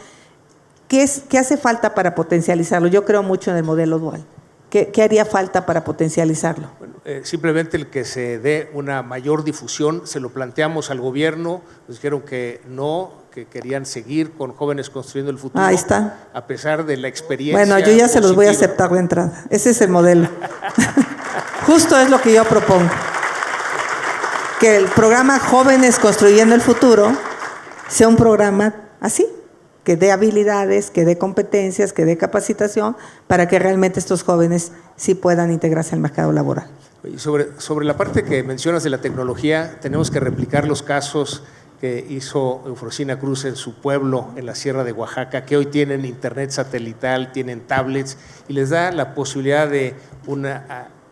¿Qué hace falta para potencializarlo? Yo creo mucho en el modelo dual. ¿Qué haría falta para potencializarlo? Bueno, simplemente el que se dé una mayor difusión, se lo planteamos al gobierno, nos dijeron que no, que querían seguir con Jóvenes Construyendo el Futuro. Ahí está. A pesar de la experiencia. Bueno, yo ya se los voy a positiva. aceptar de entrada. Ese es el modelo. Justo es lo que yo propongo. Que el programa Jóvenes Construyendo el Futuro sea un programa así, que dé habilidades, que dé competencias, que dé capacitación para que realmente estos jóvenes sí puedan integrarse al mercado laboral. Y sobre la parte que mencionas de la tecnología, tenemos que replicar los casos que hizo Eufrosina Cruz en su pueblo, en la Sierra de Oaxaca, que hoy tienen internet satelital, tienen tablets y les da la posibilidad de un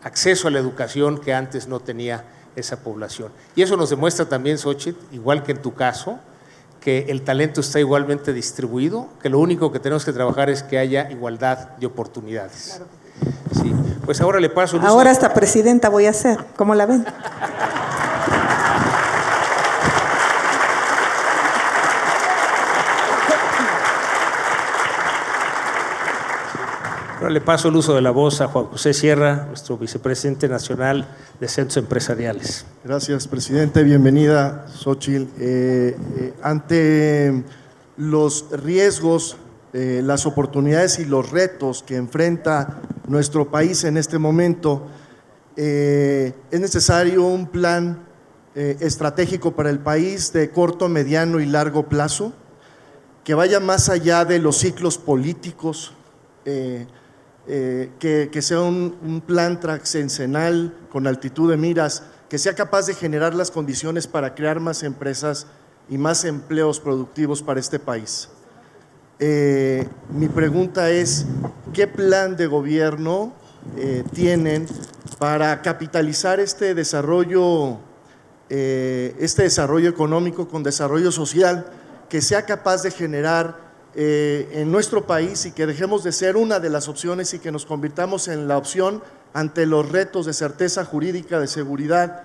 acceso a la educación que antes no tenía esa población. Y eso nos demuestra también, Xochitl, igual que en tu caso, que el talento está igualmente distribuido, que lo único que tenemos que trabajar es que haya igualdad de oportunidades. Sí, pues ahora le paso… Ahora hasta presidenta voy a ser, ¿cómo la ven? Ahora le paso el uso de la voz a Juan José Sierra, nuestro vicepresidente nacional de Centros Empresariales. Gracias, presidente. Bienvenida, Xochitl. Ante los riesgos, las oportunidades y los retos que enfrenta nuestro país en este momento, es necesario un plan estratégico para el país de corto, mediano y largo plazo, que vaya más allá de los ciclos políticos, que sea un plan trascendental con altitud de miras, que sea capaz de generar las condiciones para crear más empresas y más empleos productivos para este país. Mi pregunta es, ¿qué plan de gobierno tienen para capitalizar este desarrollo económico con desarrollo social que sea capaz de generar en nuestro país y que dejemos de ser una de las opciones y que nos convirtamos en la opción ante los retos de certeza jurídica, de seguridad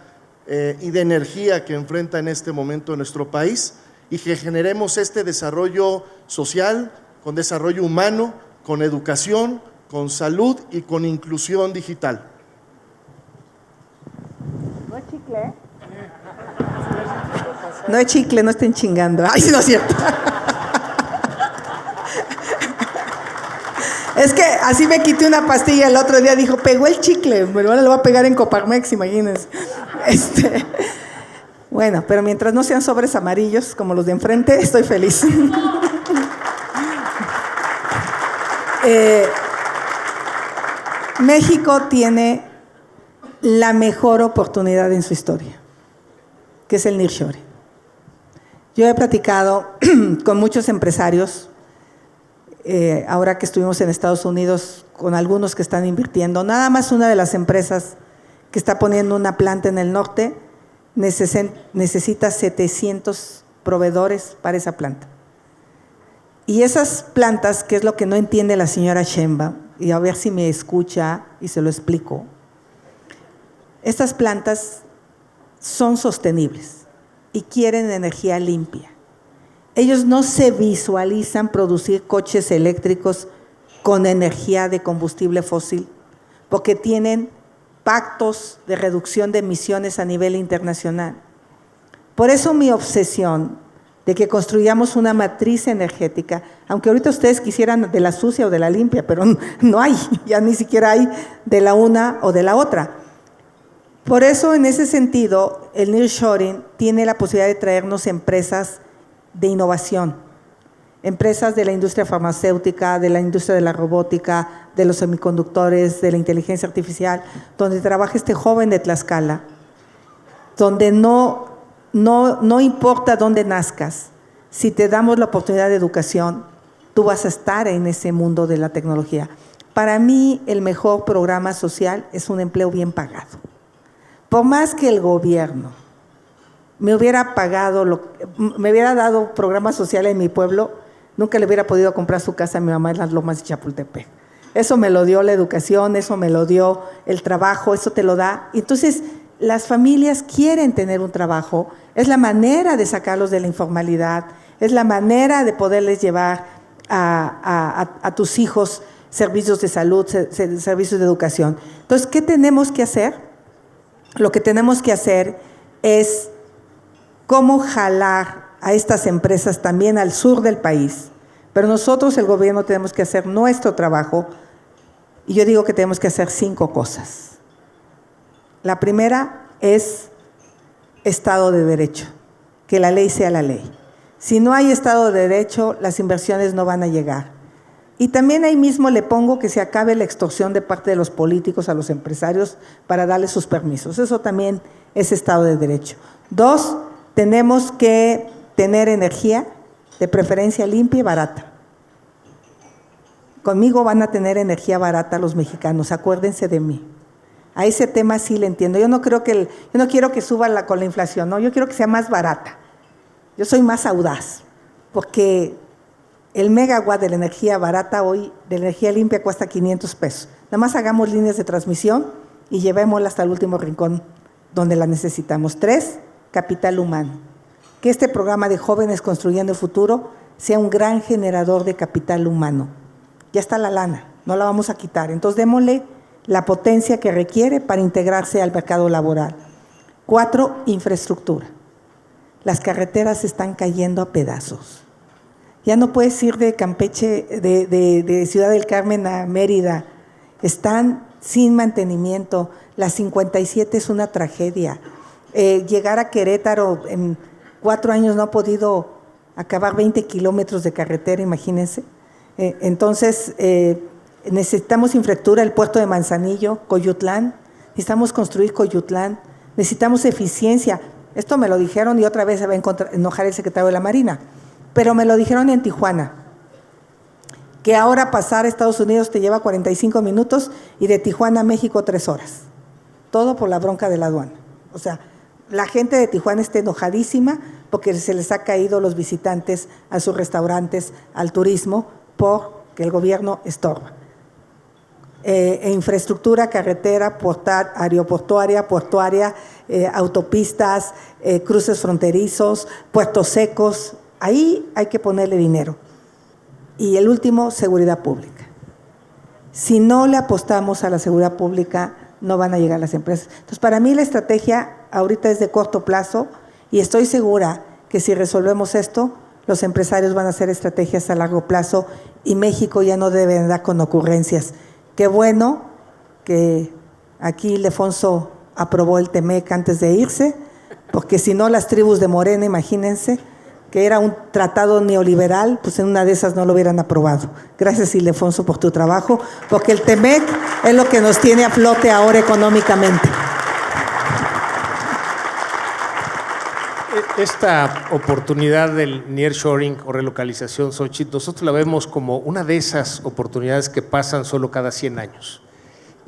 y de energía que enfrenta en este momento nuestro país, y que generemos este desarrollo social, con desarrollo humano, con educación, con salud y con inclusión digital? No es chicle. No es chicle, no estén chingando. Ay, sí, no es cierto. Es que así me quité una pastilla el otro día, dijo, pegó el chicle, pero ahora lo va a pegar en Coparmex, imagínense. Bueno, pero mientras no sean sobres amarillos como los de enfrente, estoy feliz. México tiene la mejor oportunidad en su historia, que es el nearshoring. Yo he platicado con muchos empresarios, ahora que estuvimos en Estados Unidos, con algunos que están invirtiendo. Nada más una de las empresas que está poniendo una planta en el norte necesita 700 proveedores para esa planta. Y esas plantas, que es lo que no entiende la señora Sheinbaum, y a ver si me escucha y se lo explico, estas plantas son sostenibles y quieren energía limpia. Ellos no se visualizan producir coches eléctricos con energía de combustible fósil, porque tienen pactos de reducción de emisiones a nivel internacional. Por eso mi obsesión de que construyamos una matriz energética, aunque ahorita ustedes quisieran de la sucia o de la limpia, pero no hay, ya ni siquiera hay de la una o de la otra. Por eso, en ese sentido, el nearshoring tiene la posibilidad de traernos empresas de innovación, empresas de la industria farmacéutica, de la industria de la robótica, de los semiconductores, de la inteligencia artificial, donde trabaja este joven de Tlaxcala, donde no importa dónde nazcas, si te damos la oportunidad de educación, tú vas a estar en ese mundo de la tecnología. Para mí, el mejor programa social es un empleo bien pagado. Por más que el gobierno me hubiera dado programas sociales en mi pueblo, nunca le hubiera podido comprar su casa a mi mamá en las Lomas de Chapultepec. Eso me lo dio la educación, eso me lo dio el trabajo, eso te lo da. Entonces, las familias quieren tener un trabajo, es la manera de sacarlos de la informalidad, es la manera de poderles llevar a tus hijos servicios de salud, servicios de educación. Entonces, ¿qué tenemos que hacer? Lo que tenemos que hacer es cómo jalar a estas empresas también al sur del país. Pero nosotros, el gobierno, tenemos que hacer nuestro trabajo, y yo digo que tenemos que hacer 5 cosas. La primera es Estado de Derecho, que la ley sea la ley. Si no hay Estado de Derecho, las inversiones no van a llegar. Y también ahí mismo le pongo que se acabe la extorsión de parte de los políticos a los empresarios para darles sus permisos. Eso también es Estado de Derecho. 2, tenemos que tener energía, de preferencia limpia y barata. Conmigo van a tener energía barata los mexicanos, acuérdense de mí. A ese tema sí le entiendo. Yo no quiero que suba con la inflación, no, yo quiero que sea más barata. Yo soy más audaz, porque el megawatt de la energía barata hoy, de la energía limpia, cuesta 500 pesos. Nada más hagamos líneas de transmisión y llevémosla hasta el último rincón donde la necesitamos. 3, capital humano. Que este programa de Jóvenes Construyendo el Futuro sea un gran generador de capital humano. Ya está la lana, no la vamos a quitar. Entonces démosle la potencia que requiere para integrarse al mercado laboral. 4, infraestructura. Las carreteras están cayendo a pedazos. Ya no puedes ir de Campeche, de Ciudad del Carmen a Mérida. Están sin mantenimiento. La 57 es una tragedia. Llegar a Querétaro en 4 años no ha podido acabar 20 kilómetros de carretera, imagínense. Entonces, necesitamos infraestructura, el puerto de Manzanillo, Coyutlán. Necesitamos construir Coyutlán. Necesitamos eficiencia. Esto me lo dijeron y otra vez se va a enojar el secretario de la Marina. Pero me lo dijeron en Tijuana, que ahora pasar a Estados Unidos te lleva 45 minutos y de Tijuana a México 3 horas. Todo por la bronca de la aduana. O sea, la gente de Tijuana está enojadísima porque se les ha caído los visitantes a sus restaurantes, al turismo, porque el gobierno estorba. Infraestructura, carretera, aeroportuaria, portuaria, autopistas, cruces fronterizos, puertos secos. Ahí hay que ponerle dinero. Y el último, seguridad pública. Si no le apostamos a la seguridad pública, no van a llegar las empresas. Entonces, para mí la estrategia ahorita es de corto plazo y estoy segura que si resolvemos esto, los empresarios van a hacer estrategias a largo plazo y México ya no debe andar con ocurrencias. Qué bueno que aquí Ildefonso aprobó el TEMEC antes de irse, porque si no las tribus de Morena, imagínense, que era un tratado neoliberal, pues en una de esas no lo hubieran aprobado. Gracias, Ildefonso, por tu trabajo, porque el TEMEC es lo que nos tiene a flote ahora económicamente. Esta oportunidad del nearshoring o relocalización, Xóchitl, nosotros la vemos como una de esas oportunidades que pasan solo cada 100 años,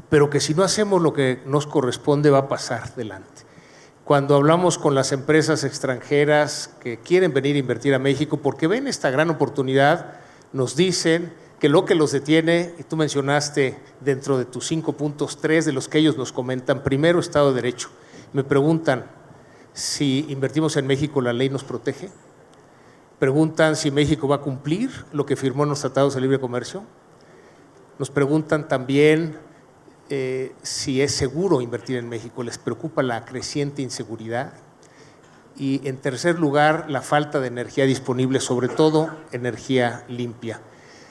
pero que si no hacemos lo que nos corresponde va a pasar delante. Cuando hablamos con las empresas extranjeras que quieren venir a invertir a México porque ven esta gran oportunidad, nos dicen que lo que los detiene, y tú mencionaste dentro de tus 5 puntos, 3 de los que ellos nos comentan, primero, Estado de Derecho. Me preguntan si invertimos en México, ¿la ley nos protege? Preguntan si México va a cumplir lo que firmó en los tratados de libre comercio. Nos preguntan también si es seguro invertir en México, les preocupa la creciente inseguridad y en tercer lugar la falta de energía disponible, sobre todo energía limpia.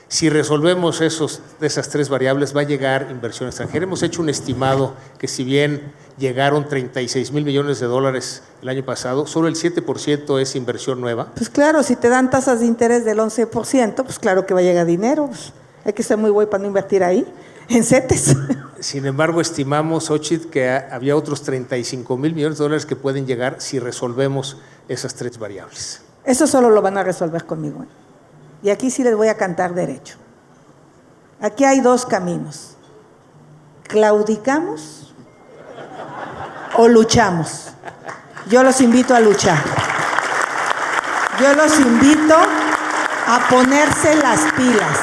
Si resolvemos esas 3 variables va a llegar inversión extranjera. Hemos hecho un estimado que si bien llegaron 36,000 millones de dólares el año pasado, solo el 7% es inversión nueva. Pues claro, si te dan tasas de interés del 11%, pues claro que va a llegar dinero. Pues hay que ser muy güey para no invertir ahí, en CETES. Sin embargo, estimamos, Xóchitl, que había otros 35,000 millones de dólares que pueden llegar si resolvemos esas 3 variables. Eso solo lo van a resolver conmigo. Y aquí sí les voy a cantar derecho. Aquí hay 2 caminos. ¿Claudicamos o luchamos? Yo los invito a luchar. Yo los invito a ponerse las pilas.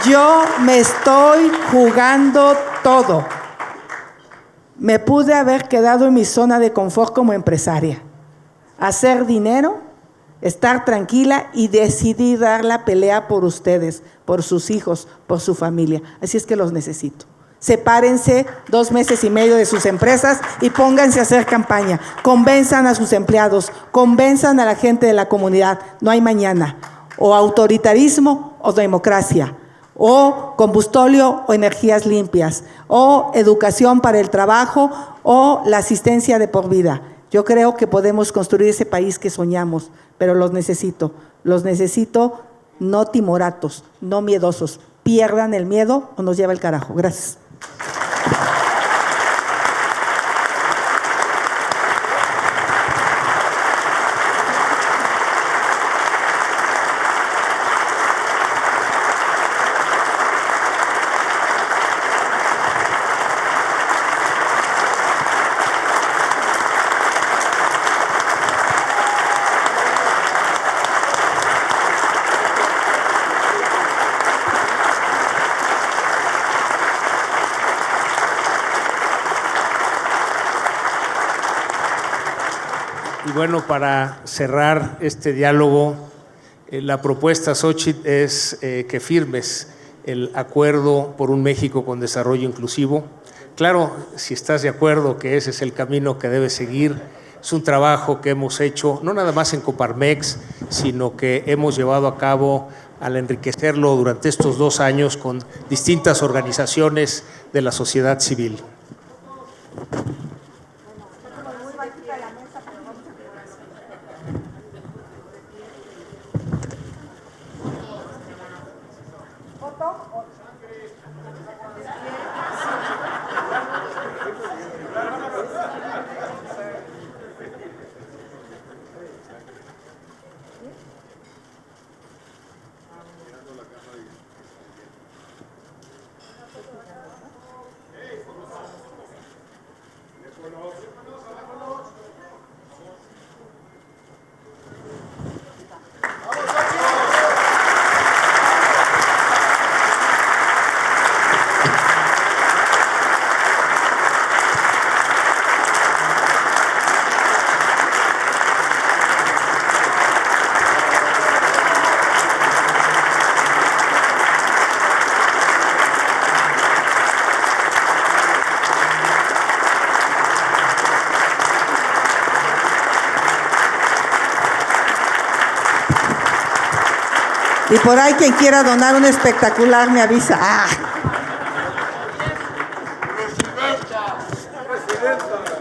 Yo me estoy jugando todo. Me pude haber quedado en mi zona de confort como empresaria. Hacer dinero, estar tranquila y decidí dar la pelea por ustedes, por sus hijos, por su familia. Así es que los necesito. Sepárense 2 meses y medio de sus empresas y pónganse a hacer campaña. Convenzan a sus empleados, convenzan a la gente de la comunidad. No hay mañana. O autoritarismo o democracia. O combustóleo o energías limpias. O educación para el trabajo o la asistencia de por vida. Yo creo que podemos construir ese país que soñamos, pero los necesito no timoratos, no miedosos. Pierdan el miedo o nos lleva el carajo. Gracias. Y bueno, para cerrar este diálogo, la propuesta, Xóchitl, es que firmes el acuerdo por un México con desarrollo inclusivo. Claro, si estás de acuerdo que ese es el camino que debe seguir, Es un trabajo que hemos hecho no nada más en Coparmex, sino que hemos llevado a cabo al enriquecerlo durante estos 2 años con distintas organizaciones de la sociedad civil. Y por ahí quien quiera donar un espectacular me avisa. ¡Ah! Presidenta.